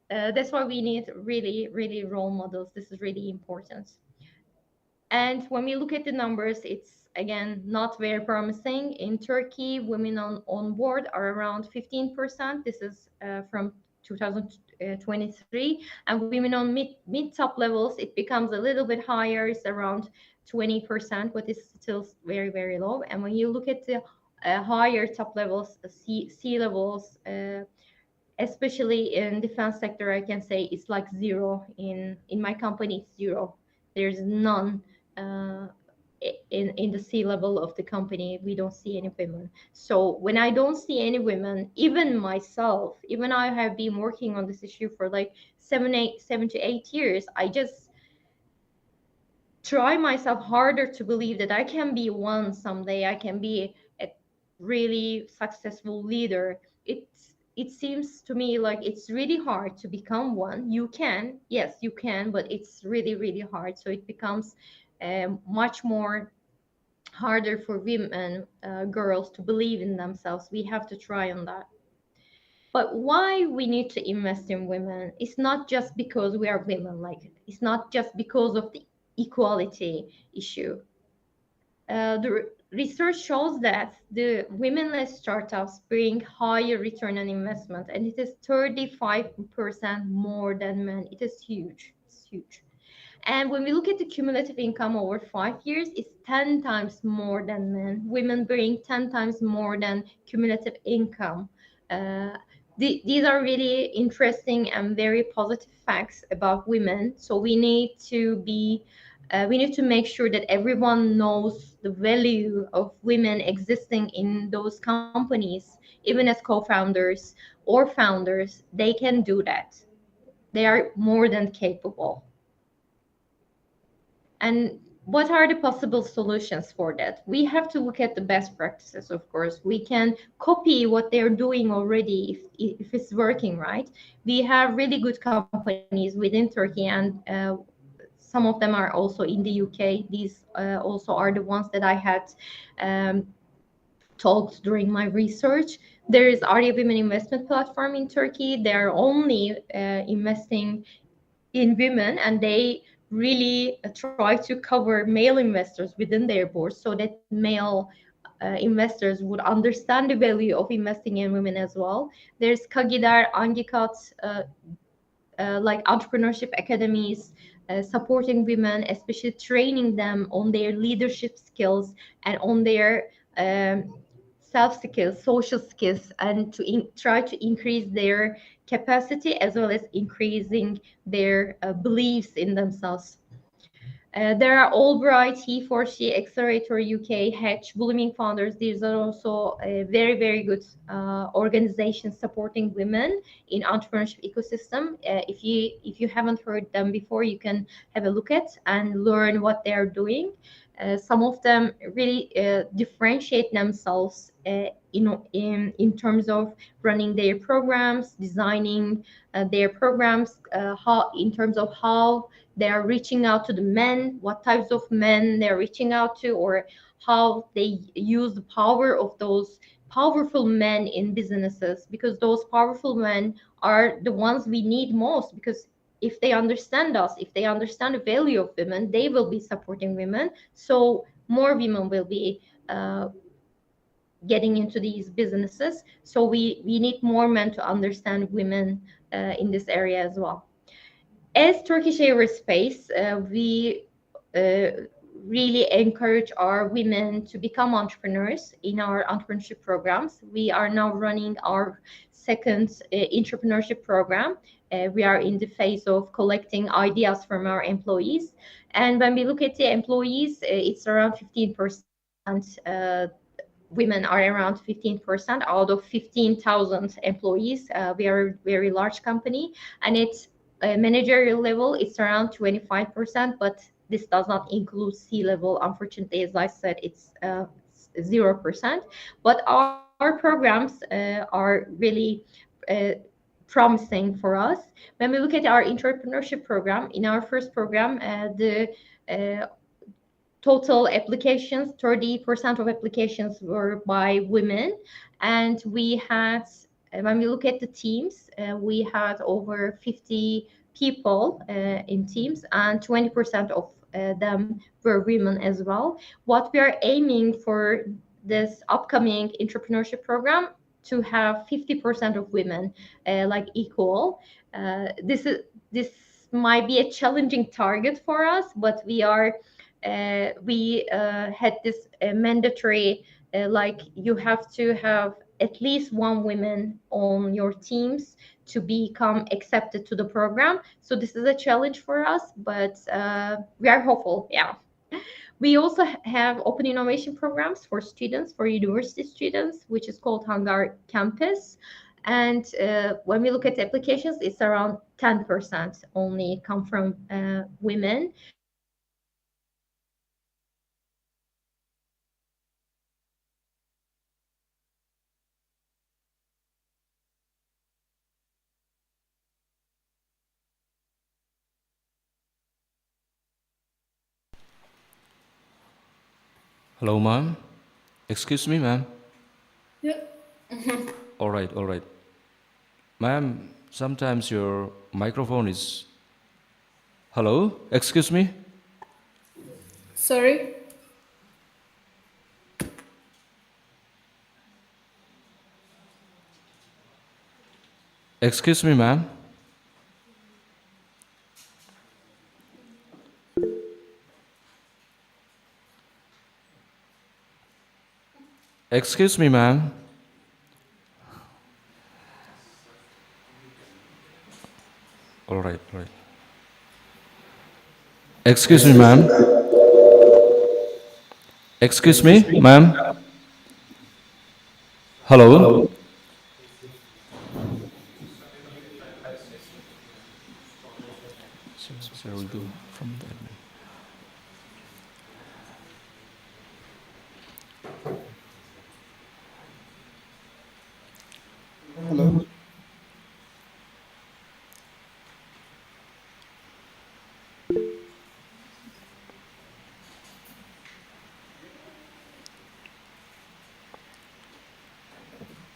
That's why we need really, really role models. This is really important. And when we look at the numbers, it's again not very promising. In Turkey, women on board are around 15%. This is from 2023. And women on mid top levels, it becomes a little bit higher. It's around 20%, but it's still very, very low. And when you look at the higher top levels, C levels, especially in defense sector, I can say it's like zero. In my company, it's zero. There's none uh, in the C level of the company. We don't see any women. So when I don't see any women, even myself, even I have been working on this issue for like 7 to 8 years, I just try myself harder to believe that I can be one someday. I can be a really successful leader. It seems to me like it's really hard to become one. You can, yes, you can, but it's really, really hard. So it becomes much more harder for women, girls to believe in themselves. We have to try on that. But why we need to invest in women? It's not just because we are women. Like it's not just because of the equality issue. The research shows that the women-led startups bring higher return on investment, and it is 35% more than men. It is huge. It's huge. And when we look at the cumulative income over 5 years, it's 10 times more than men. Women bring 10 times more than cumulative income. Uh, these are really interesting and very positive facts about women. So we need to make sure that everyone knows the value of women existing in those companies, even as co-founders or founders. They can do that. They are more than capable. And what are the possible solutions for that? We have to look at the best practices, of course. We can copy what they're doing already if it's working, right? We have really good companies within Turkey, and some of them are also in the UK. These also are the ones that I had um, talked during my research. There is Arya Women Investment Platform in Turkey. They're only investing in women, and they really try to cover male investors within their board so that male investors would understand the value of investing in women as well. There's Kagidar, Angikat, like entrepreneurship academies, supporting women, especially training them on their leadership skills and on their self skills, social skills, and to try to increase their capacity as well as increasing their beliefs in themselves. There are Albright, He4C, Accelerator UK, Hatch, Blooming Founders. These are also very, very good organizations supporting women in entrepreneurship ecosystem. If you haven't heard them before, you can have a look at and learn what they are doing. Some of them really differentiate themselves in terms of running their programs, designing their programs, how in terms of how they are reaching out to the men, what types of men they're reaching out to, or how they use the power of those powerful men in businesses, because those powerful men are the ones we need most, because if they understand us, if they understand the value of women, they will be supporting women. So more women will be getting into these businesses. So we need more men to understand women in this area as well. As Turkish Aerospace, we really encourage our women to become entrepreneurs in our entrepreneurship programs. We are now running our second intrapreneurship program. We are in the phase of collecting ideas from our employees. And when we look at the employees, it's around 15%. Women are around 15% out of 15,000 employees. We are a very large company, and it's managerial level, it's around 25%, but this does not include C-level. Unfortunately, as I said, it's 0%. But our programs are really uh, promising for us. When we look at our entrepreneurship program, in our first program, the total applications, 30% of applications were by women. And we had, when we look at the teams, we had over 50 people in teams, and 20% of them were women as well. What we are aiming for this upcoming entrepreneurship program, to have 50% of women, like equal. This might be a challenging target for us, but we had this mandatory, like you have to have at least one woman on your teams to become accepted to the program. So this is a challenge for us, but we are hopeful. Yeah. We also have open innovation programs for students, for university students, which is called Hangar Campus. And when we look at the applications, it's around 10% only come from women.
Hello, ma'am. Excuse me, ma'am.
Yeah.
All right, all right. Ma'am, sometimes your microphone is... Hello? Excuse me?
Sorry.
Excuse me, ma'am. Excuse me, ma'am. All right, all right. Excuse me, ma'am. Excuse me, ma'am. Hello? Shall we go from the admin?
Hello.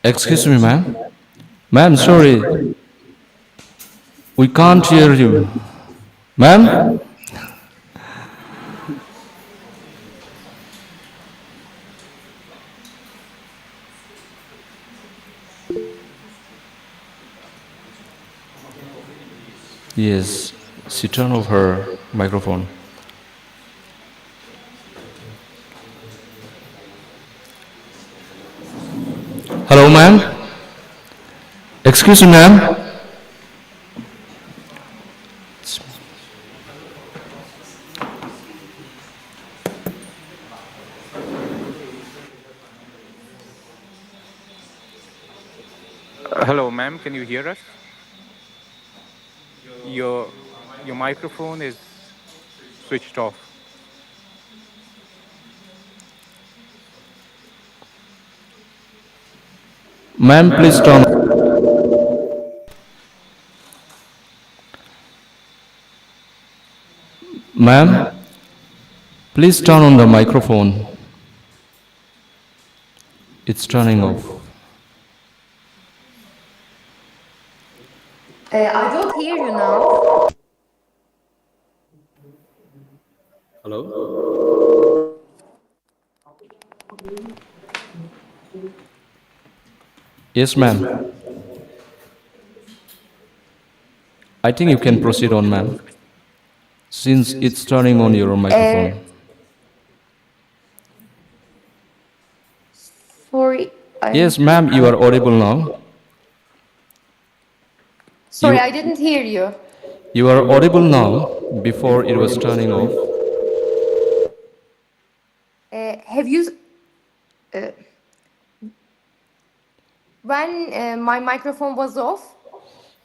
Excuse me, ma'am. Ma'am, sorry. We can't hear you. Ma'am? Yes, she turned off her microphone. Hello, ma'am. Excuse me, ma'am.
Hello, ma'am. Can you hear us? Your your microphone is switched off.
Ma'am, please turn. Ma'am, please turn on the microphone. It's turning off.
I don't hear you now.
Hello? Yes, ma'am. I think you can proceed on, ma'am, since it's turning on your microphone.
Sorry.
Yes, ma'am, you are audible now.
Sorry,
You-
I didn't hear you.
You are audible now. Before it was turning off.
Have you? When my microphone was off?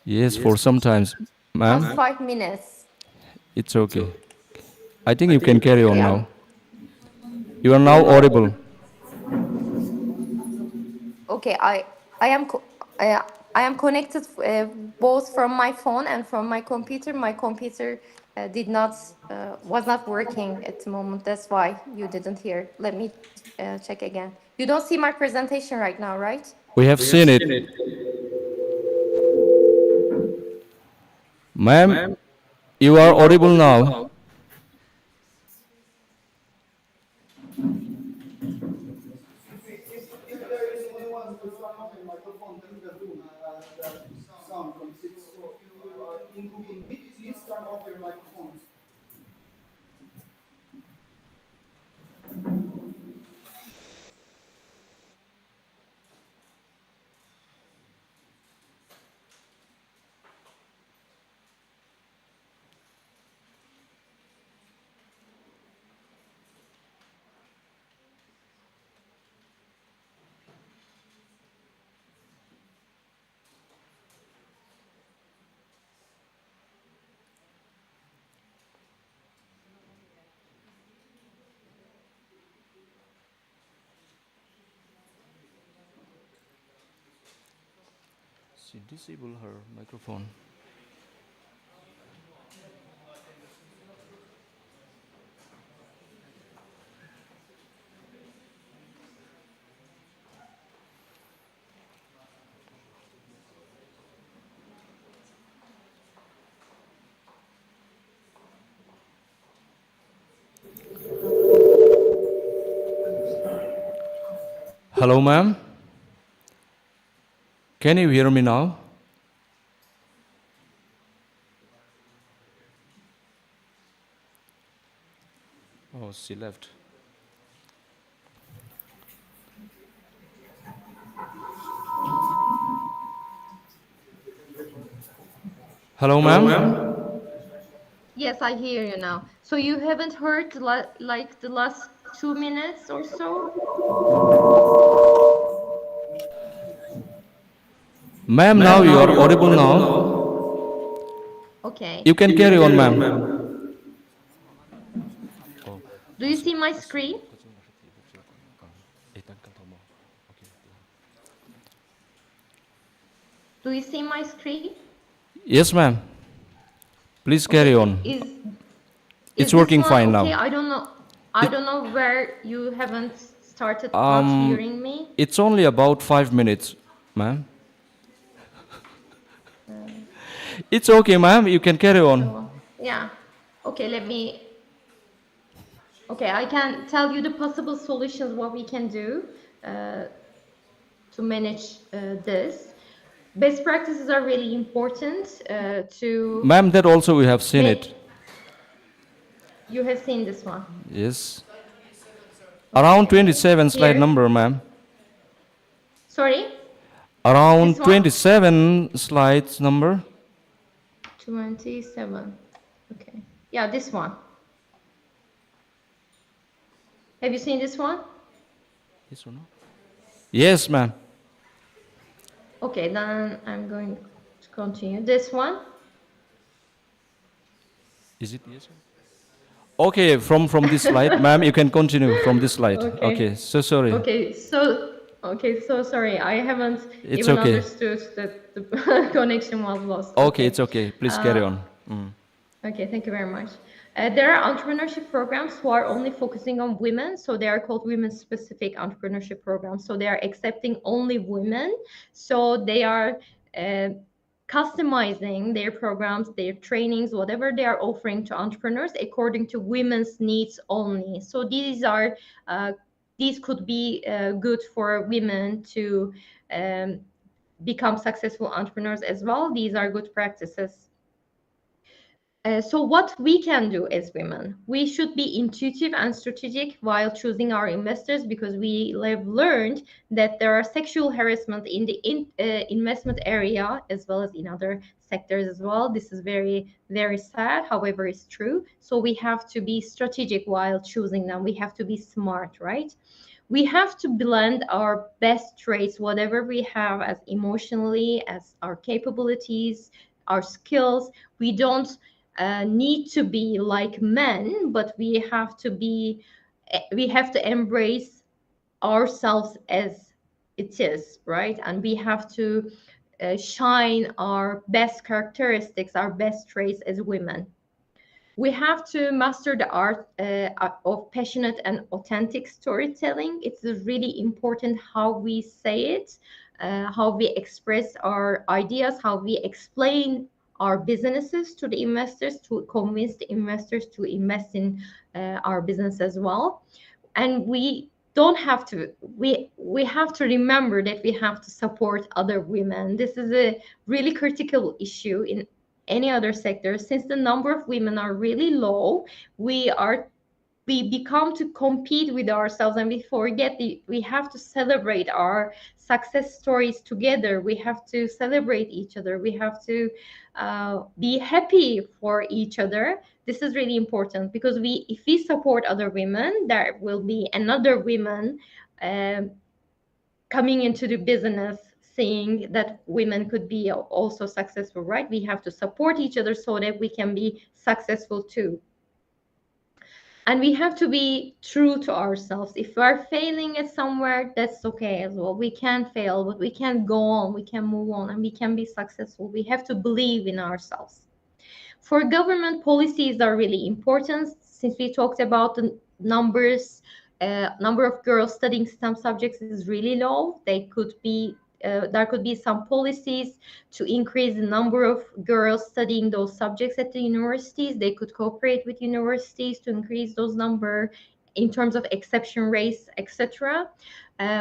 Yes, for sometimes.
Past
Ma'am,
5 minutes.
it's okay. I think you can carry on
Yeah.
now. You are now audible.
Okay, I am connected both from my phone and from my computer. My computer was not working at the moment. That's why you didn't hear. Let me check again. You don't see my presentation right now, right?
We have seen it. Ma'am, you are audible now. She disabled her microphone. Hello, ma'am. Can you hear me now? Oh, she left. Hello, ma'am.
Yes, I hear you now. So you haven't heard like the last 2 minutes or so?
Ma'am, now you are audible now.
Okay.
You can carry on, ma'am.
Do you see my screen? Do you see my screen?
Yes, ma'am. Please carry on. It's
Is
working
this one
fine
okay?
now.
I don't know where you haven't started not hearing me.
It's only about 5 minutes, ma'am. It's okay, ma'am. You can carry on.
So, yeah. Okay, Okay, I can tell you the possible solutions, what we can do to manage this. Best practices are really important to...
Ma'am, that also we have seen it.
You have seen this one?
Yes. Around 27 slide number, ma'am.
Sorry?
Around 27 slides number.
27. Okay. Yeah, this one. Have you seen this one?
Yes or no? Yes, ma'am.
Okay, then I'm going to continue. This one?
Is it yes? Okay, from this slide, ma'am, you can continue from this slide. Okay, so sorry.
Okay, so sorry. I haven't even understood that the connection was lost.
Okay, it's okay. Please carry on.
Okay, thank you very much. There are entrepreneurship programs who are only focusing on women, so they are called women-specific entrepreneurship programs. So they are accepting only women. So they are customizing their programs, their trainings, whatever they are offering to entrepreneurs according to women's needs only. So these could be good for women to become successful entrepreneurs as well. These are good practices. So what we can do as women, we should be intuitive and strategic while choosing our investors, because we have learned that there are sexual harassment in the investment area as well as in other sectors as well. This is very, very sad. However, it's true. So we have to be strategic while choosing them. We have to be smart, right? We have to blend our best traits, whatever we have as emotionally, as our capabilities, our skills. We don't need to be like men, but we have to embrace ourselves as it is, right? And we have to shine our best characteristics, our best traits as women. We have to master the art of passionate and authentic storytelling. It's really important how we say it, how we express our ideas, how we explain our businesses to the investors, to convince the investors to invest in our business as well. And we don't have to, we have to remember that we have to support other women. This is a really critical issue in any other sector. Since the number of women are really low, we become to compete with ourselves, and we forget we have to celebrate our success stories together. We have to celebrate each other. We have to be happy for each other. This is really important, because if we support other women, there will be another women coming into the business, seeing that women could be also successful, right? We have to support each other so that we can be successful too. And we have to be true to ourselves. If we are failing at somewhere, that's okay as well. We can fail, but we can go on, we can move on, and we can be successful. We have to believe in ourselves. For government, policies are really important. Since we talked about the numbers, number of girls studying some subjects is really low. There could be some policies to increase the number of girls studying those subjects at the universities. They could cooperate with universities to increase those number in terms of exception rates, etc.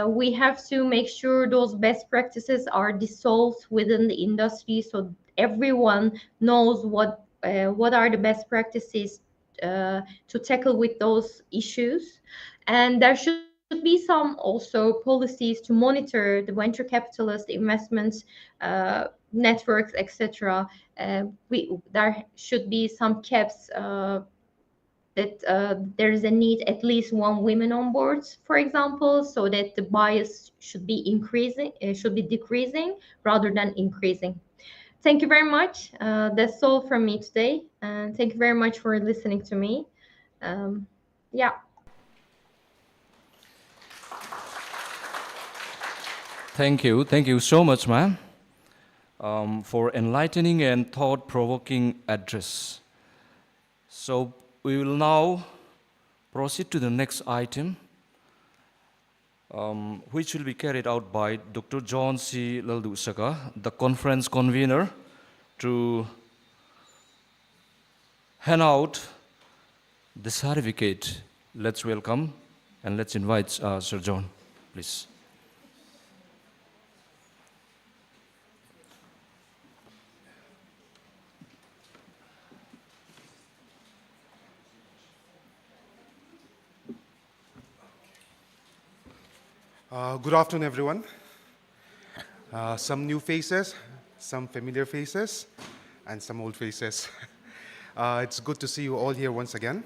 We have to make sure those best practices are dissolved within the industry, so everyone knows what are the best practices to tackle with those issues. And there should be some also policies to monitor the venture capitalist investments, networks, etc. There should be some caps that there is a need at least one woman on board, for example, so that the bias should be decreasing rather than increasing. Thank you very much. That's all from me today. And thank you very much for listening to me. Yeah.
Thank you so much, ma'am, for enlightening and thought-provoking address. So we will now proceed to the next item, which will be carried out by Dr. John C. Lalthlamuana, the conference convener, to hand out the certificate. Let's welcome and let's invite Sir John, please.
Good afternoon, everyone. Some new faces, some familiar faces, and some old faces. It's good to see you all here once again.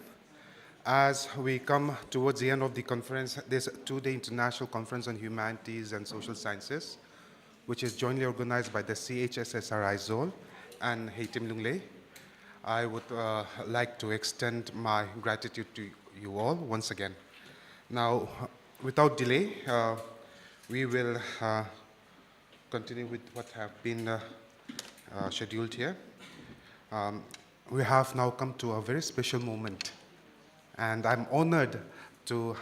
As we come towards the end of the conference, this two-day international conference on humanities and social sciences, which is jointly organized by the CHSSR Zone and HATIM Lunglei. I would like to extend my gratitude to you all once again. Now, without delay, we will continue with what have been scheduled here. We have now come to a very special moment, and I'm honored to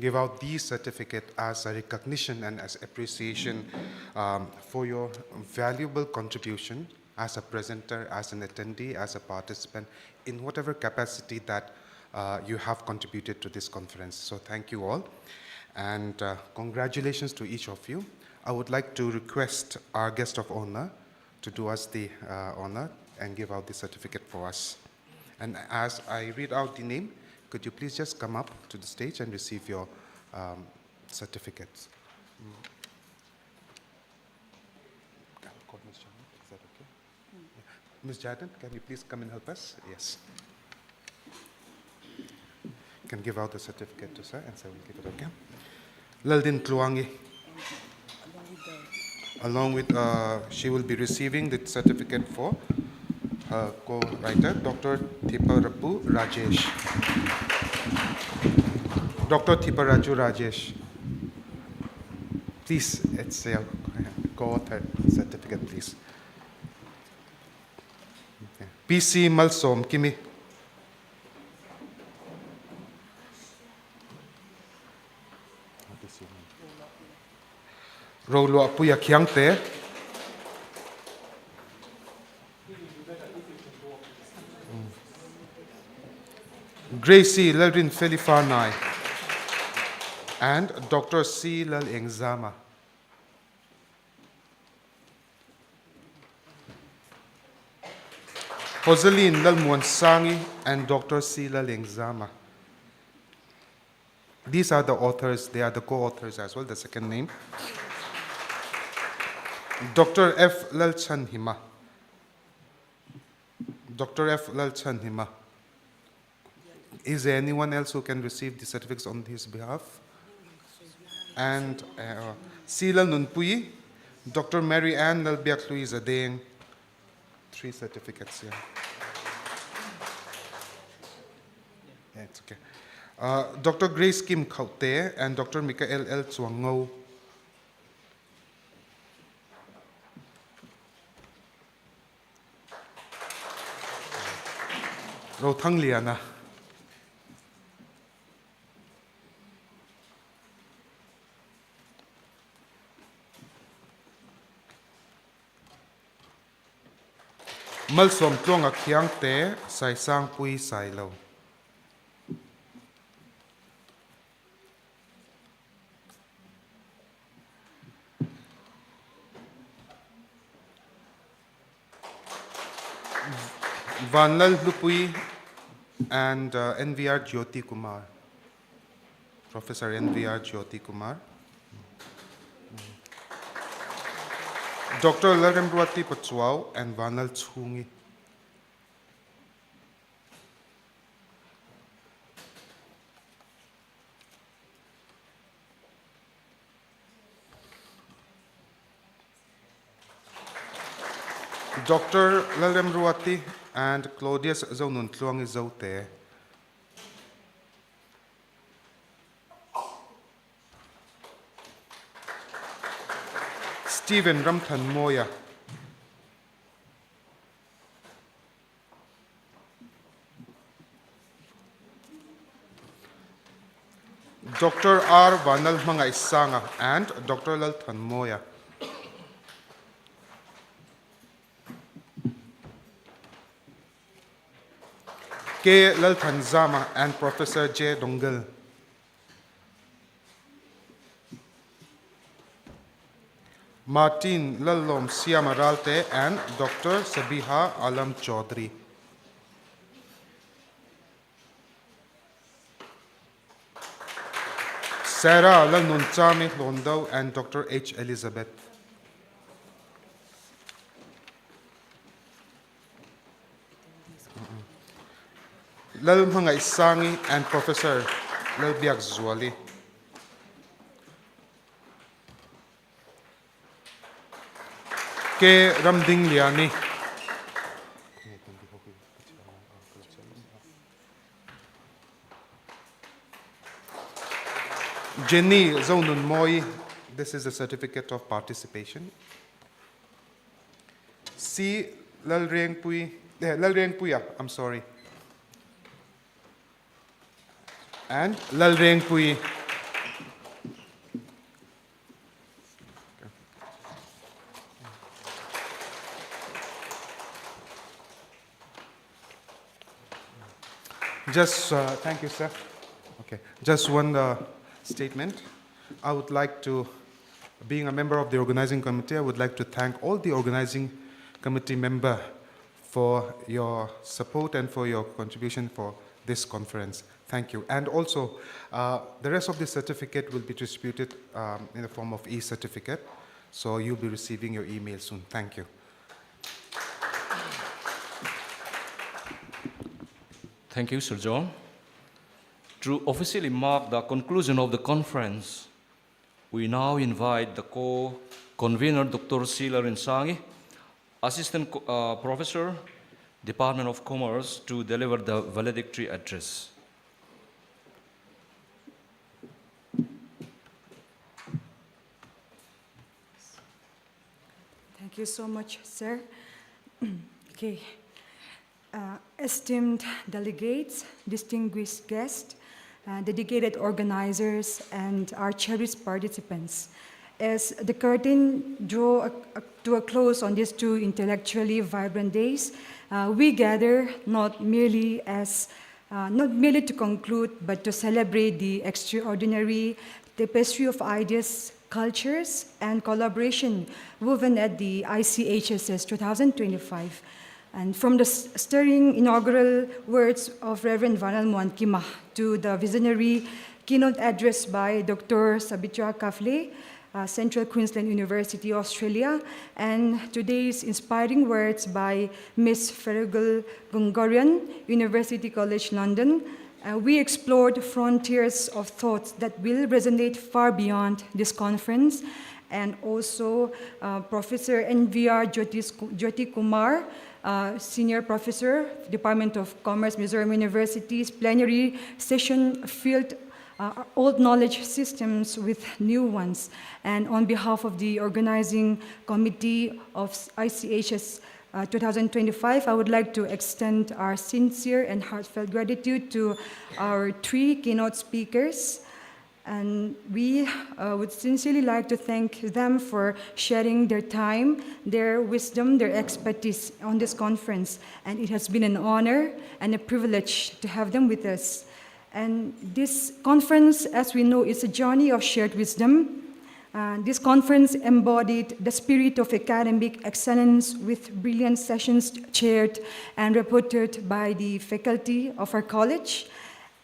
give out these certificate as a recognition and as appreciation for your valuable contribution as a presenter, as an attendee, as a participant, in whatever capacity that you have contributed to this conference. So thank you all, and congratulations to each of you. I would like to request our guest of honor to do us the honor and give out the certificate for us. And as I read out the name, could you please just come up to the stage and receive your certificates. Is that okay? Ms. Jadon, can you please come and help us? Yes. You can give out the certificate to sir, and sir will give it, okay? Laldin Tluangi. Along with, she will be receiving the certificate for her co-writer, Dr. Thiparapu Rajesh. Dr. Thiparaju Rajesh. Please, it's your co-author certificate, please. Okay. PC Malsom, Kimi. Rolo Apuya Kyangte. Gracie Lalrin Felifarnai. And Dr. C. Lal Engzama. Joseline Lalmuansangi and Dr. C. Lal Engzama. These are the authors, they are the co-authors as well, the second name. Dr. F. Lalchanhima. Dr. F. Lalchanhima. Is there anyone else who can receive the certificates on his behalf? And Sila Nunpui, Dr. Mary Ann Nalbiak Louisa Deng. 3 certificates here. Yeah. It's okay. Dr. Grace Kim Kaute and Dr. Mikael L. Chuangngau. Lalthlamuana. Malsom tlong akhyang te sai sang pui sai lo. Vanlal Lupui and NVR Jyoti Kumar. Professor NVR Jyoti Kumar. Dr. Lalthlamuana Patsuao and Vanal Tsungi. Dr. Lalthlamuana and Claudius Zonun Tluang Zote. Stephen Ramthan Moya. Dr. R. Vanal Mga Isanga and Dr. Lalthan Moya. K. Lalthan Zama and Professor J. Dongal. Martin Lalom Siamaralte and Dr. Sabiha Alam Chaudhry. Sarah Lalnunchami Londau and Dr. H. Elizabeth. Lal Mga Isangi and Professor Lalbiak Zwali. K. Ramding Liani. Jenny Zonun Moi. This is a certificate of participation. C. Lalreng Puya, I'm sorry. And Lalreng Pui. Just, thank you, sir. Okay, just one statement. I would like to, being a member of the organizing committee, I would like to thank all the organizing committee members for your support and for your contribution for this conference. Thank you. And also, the rest of the certificate will be distributed in the form of e-certificate. So you'll be receiving your email soon. Thank you.
Thank you, Sir John. To officially mark the conclusion of the conference, we now invite the co-convener, Dr. Sila Rinsangi, Assistant Professor, Department of Commerce, to deliver the valedictory address.
Thank you so much, sir. Okay. Esteemed delegates, distinguished guests, dedicated organizers, and our cherished participants. As the curtain draws to a close on these two intellectually vibrant days, we gather not merely to conclude, but to celebrate the extraordinary tapestry of ideas, cultures, and collaboration woven at the ICHSS 2025. And from the stirring inaugural words of Reverend Lalthlamuana to the visionary keynote address by Dr. Sabitra Kafle, Central Queensland University, Australia, and today's inspiring words by Ms. Ferigul Gungoren, University College London, we explored frontiers of thoughts that will resonate far beyond this conference. And also Professor NVR Jyoti Kumar, Senior Professor, Department of Commerce, Mizoram University's plenary session filled old knowledge systems with new ones. And on behalf of the organizing committee of ICHSS 2025, I would like to extend our sincere and heartfelt gratitude to our 3 keynote speakers. And we would sincerely like to thank them for sharing their time, their wisdom, their expertise on this conference. And it has been an honor and a privilege to have them with us. And this conference, as we know, is a journey of shared wisdom. This conference embodied the spirit of academic excellence with brilliant sessions chaired and reported by the faculty of our college.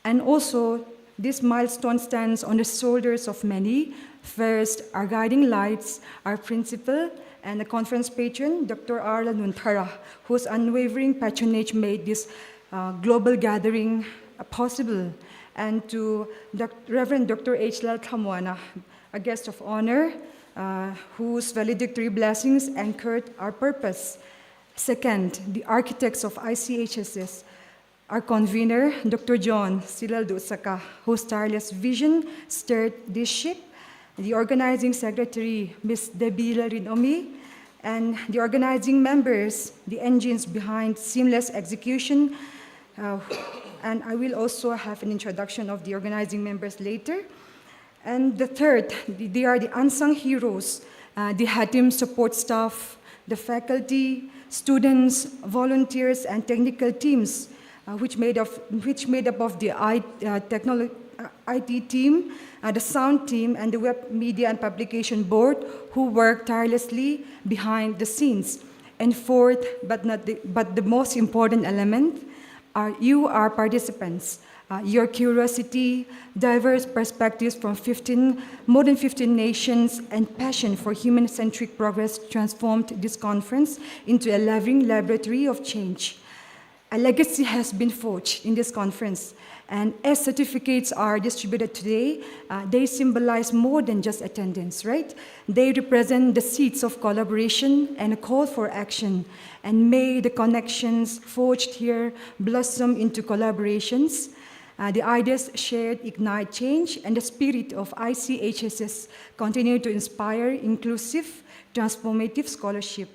And also, this milestone stands on the shoulders of many. First, our guiding lights, our principal, and the conference patron, Dr. R. Lalthlamuana, whose unwavering patronage made this global gathering possible. And to Reverend Dr. H. Lalthlamuana, a guest of honor, whose valedictory blessings anchored our purpose. Second, the architects of ICHSS, our convener, Dr. John Silal-Dusaka, whose tireless vision stirred this ship, the organizing secretary, Ms. Debila Rinomi, and the organizing members, the engines behind seamless execution. And I will also have an introduction of the organizing members later. And the third, they are the unsung heroes, the HATIM support staff, the faculty, students, volunteers, and technical teams, which made up of the IT team, the sound team, and the web media and publication board, who work tirelessly behind the scenes. And fourth, but the most important element, are you, our participants. Your curiosity, diverse perspectives from more than 15 nations, and passion for human-centric progress transformed this conference into a living laboratory of change. A legacy has been forged in this conference, and as certificates are distributed today, they symbolize more than just attendance, right? They represent the seeds of collaboration and a call for action, and may the connections forged here blossom into collaborations. The ideas shared ignite change, and the spirit of ICHSS continue to inspire inclusive, transformative scholarship.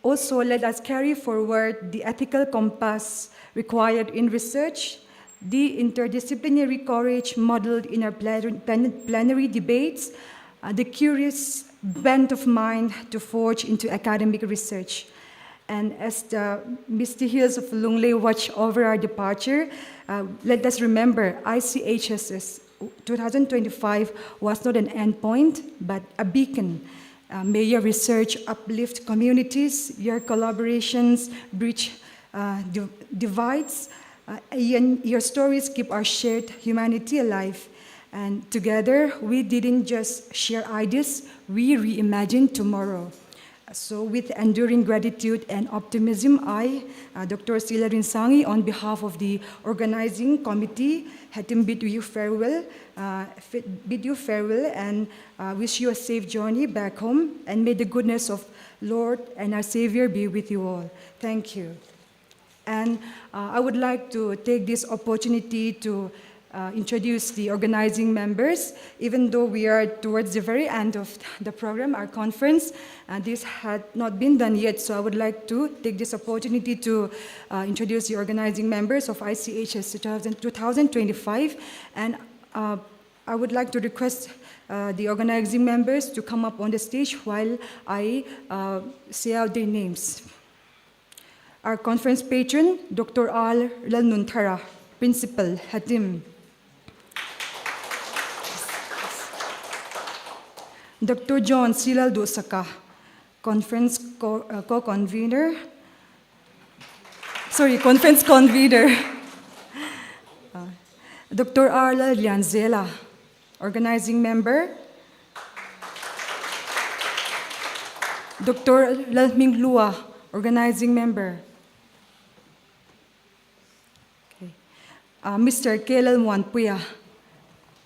Also, let us carry forward the ethical compass required in research, the interdisciplinary courage modeled in our plenary debates, the curious bent of mind to forge into academic research. And as the misty hills of Lunglei watch over our departure, let us remember ICHSS 2025 was not an endpoint, but a beacon. May your research uplift communities, your collaborations bridge divides, and your stories keep our shared humanity alive. And together, we didn't just share ideas, we reimagined tomorrow. So with enduring gratitude and optimism, I, Dr. Sila Rinsangi, on behalf of the organizing committee, HATIM bid you farewell, and wish you a safe journey back home, and may the goodness of Lord and our Savior be with you all. Thank you. And I would like to take this opportunity to introduce the organizing members. Even though we are towards the very end of the program, our conference, this had not been done yet, so I would like to take this opportunity to introduce the organizing members of ICHSS 2025. And I would like to request the organizing members to come up on the stage while I say out their names. Our conference patron, Dr. R. Lalthlamuana, Principal, HATIM. Dr. John Silal-Dusaka, conference convener. Dr. Arla Lianzela, organizing member. Dr. Lalming Lua, organizing member. Okay. Mr. Kelal Muanpuya.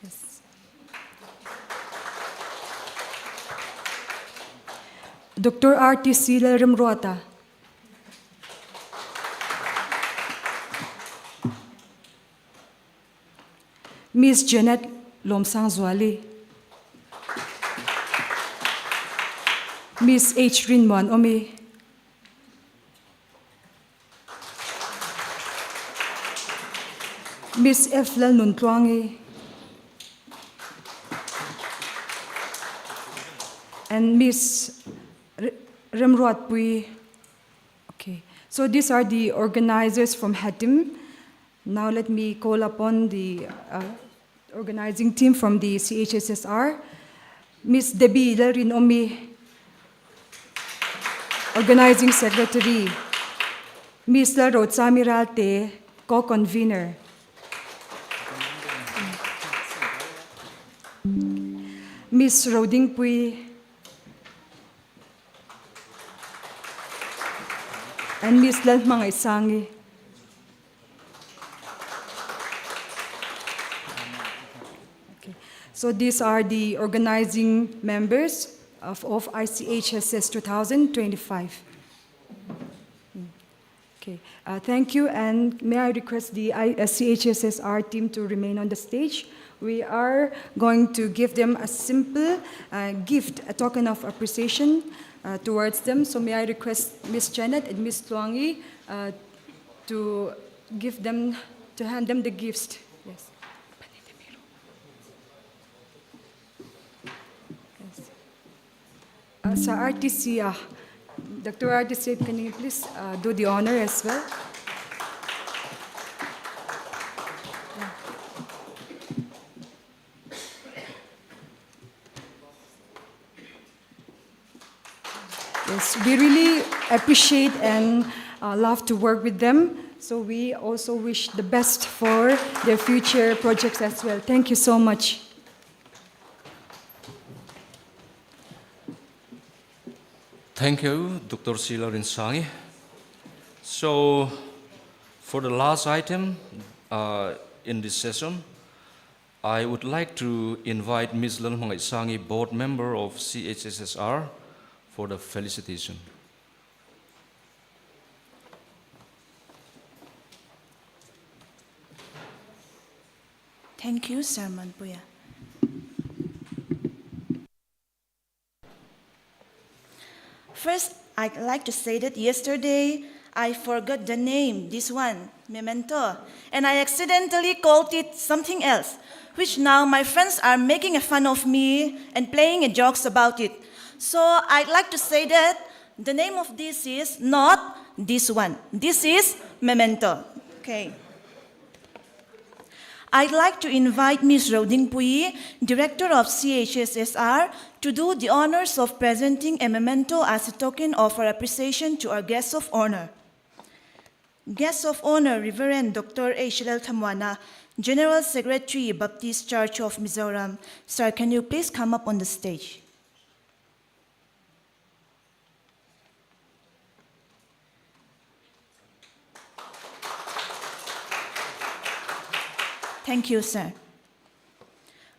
Yes. Dr. R.T. Sila Remrota. Miss Janet Lomsang Zwali, Miss H. Rinmon Omi, Miss F. Lalthlamuana, and Miss Remruat Pui. Okay, so these are the organizers from HATIM. Now let me call upon the organizing team from the CHSSR. Miss Debbie Larin Omi, organizing secretary. Miss La Rotsa Miralte, co-convener. Miss Roding Pui, and Miss Lalthlamuana Isangi. Okay. So these are the organizing members of ICHSS 2025. Okay, thank you, and may I request the CHSSR team to remain on the stage. We are going to give them a simple gift, a token of appreciation towards them. So may I request Ms. Janet and Ms. Tluangi to hand them the gifts. Yes. Yes. Sa RTC, Dr. RTC, can you please do the honor as well? Yes, we really appreciate and love to work with them. So we also wish the best for their future projects as well. Thank you so much.
Thank you, Dr. Sheila Rinsangi. So, for the last item in this session, I would like to invite Ms. Lalthlamuana Isangi, board member of CHSSR, for the felicitation.
Thank you, Sir Manpuya. First, I'd like to say that yesterday I forgot the name, this one, memento, and I accidentally called it something else, which now my friends are making fun of me and playing jokes about it. So I'd like to say that the name of this is not this one. This is memento. Okay. I'd like to invite Ms. Roding Pui, Director of CHSSR, to do the honors of presenting a memento as a token of our appreciation to our guests of honor. Guest of honor, Reverend Dr. H. Lalthlamuana, General Secretary, Baptist Church of Mizoram. Sir, can you please come up on the stage? Thank you, sir.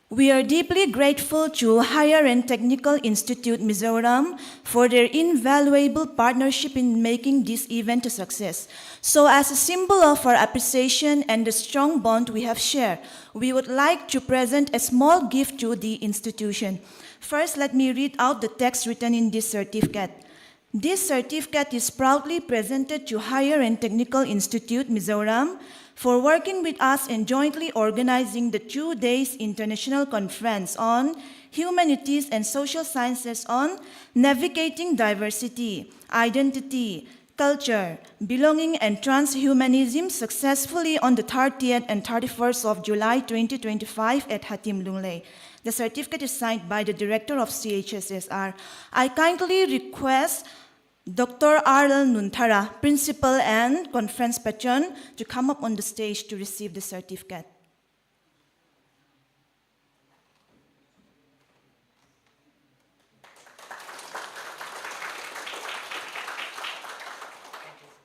We are deeply grateful to Higher and Technical Institute Mizoram for their invaluable partnership in making this event a success. So as a symbol of our appreciation and the strong bond we have shared, we would like to present a small gift to the institution. First, let me read out the text written in this certificate. This certificate is proudly presented to Higher and Technical Institute Mizoram for working with us and jointly organizing the 2 days international conference on Humanities and Social Sciences on Navigating Diversity, Identity, Culture, Belonging and Transhumanism successfully on the 30th and 31st of July 2025 at HATIM Lunglei. The certificate is signed by the Director of CHSSR. I kindly request Dr. Arlel Nuntara, Principal and Conference Patron, to come up on the stage to receive the certificate.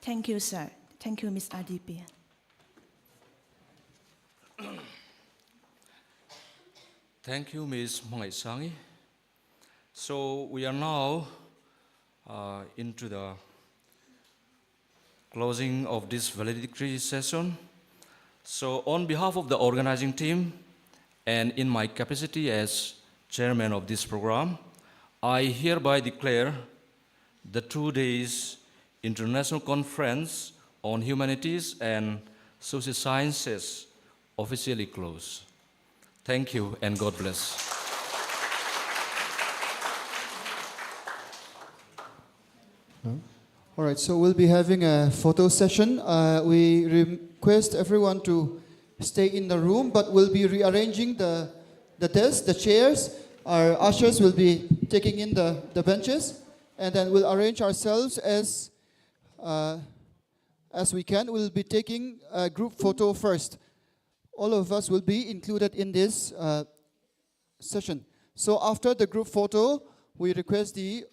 Thank you, sir. Thank you, Ms. Adipi.
Thank you, Ms. Isangi. So we are now into the closing of this valedictory session. So on behalf of the organizing team, and in my capacity as chairman of this program, I hereby declare the 2 days International Conference on Humanities and Social Sciences officially closed. Thank you and God bless.
All right, so we'll be having a photo session. We request everyone to stay in the room, but we'll be rearranging the desks, the chairs. Our ushers will be taking in the benches, and then we'll arrange ourselves as we can. We'll be taking a group photo first. All of us will be included in this session. So after the group photo, we request the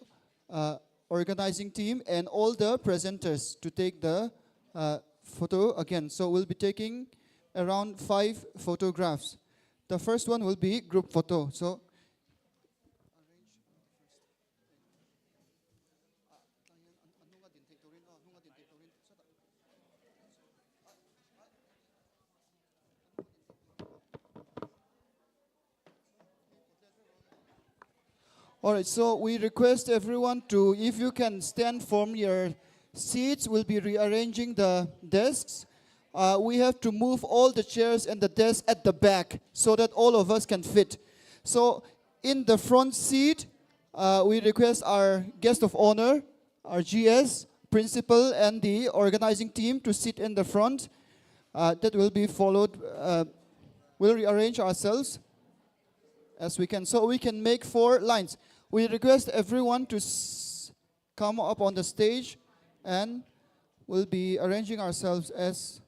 organizing team and all the presenters to take the photo again. So we'll be taking around 5 photographs. The first one will be group photo. So all right, so we request everyone to, if you can stand from your seats, we'll be rearranging the desks. We have to move all the chairs and the desks at the back so that all of us can fit. So in the front seat, we request our guest of honor, our GS, principal, and the organizing team to sit in the front. That will be followed. We'll rearrange ourselves as we can, so we can make 4 lines. We request everyone to come up on the stage, and we'll be arranging ourselves as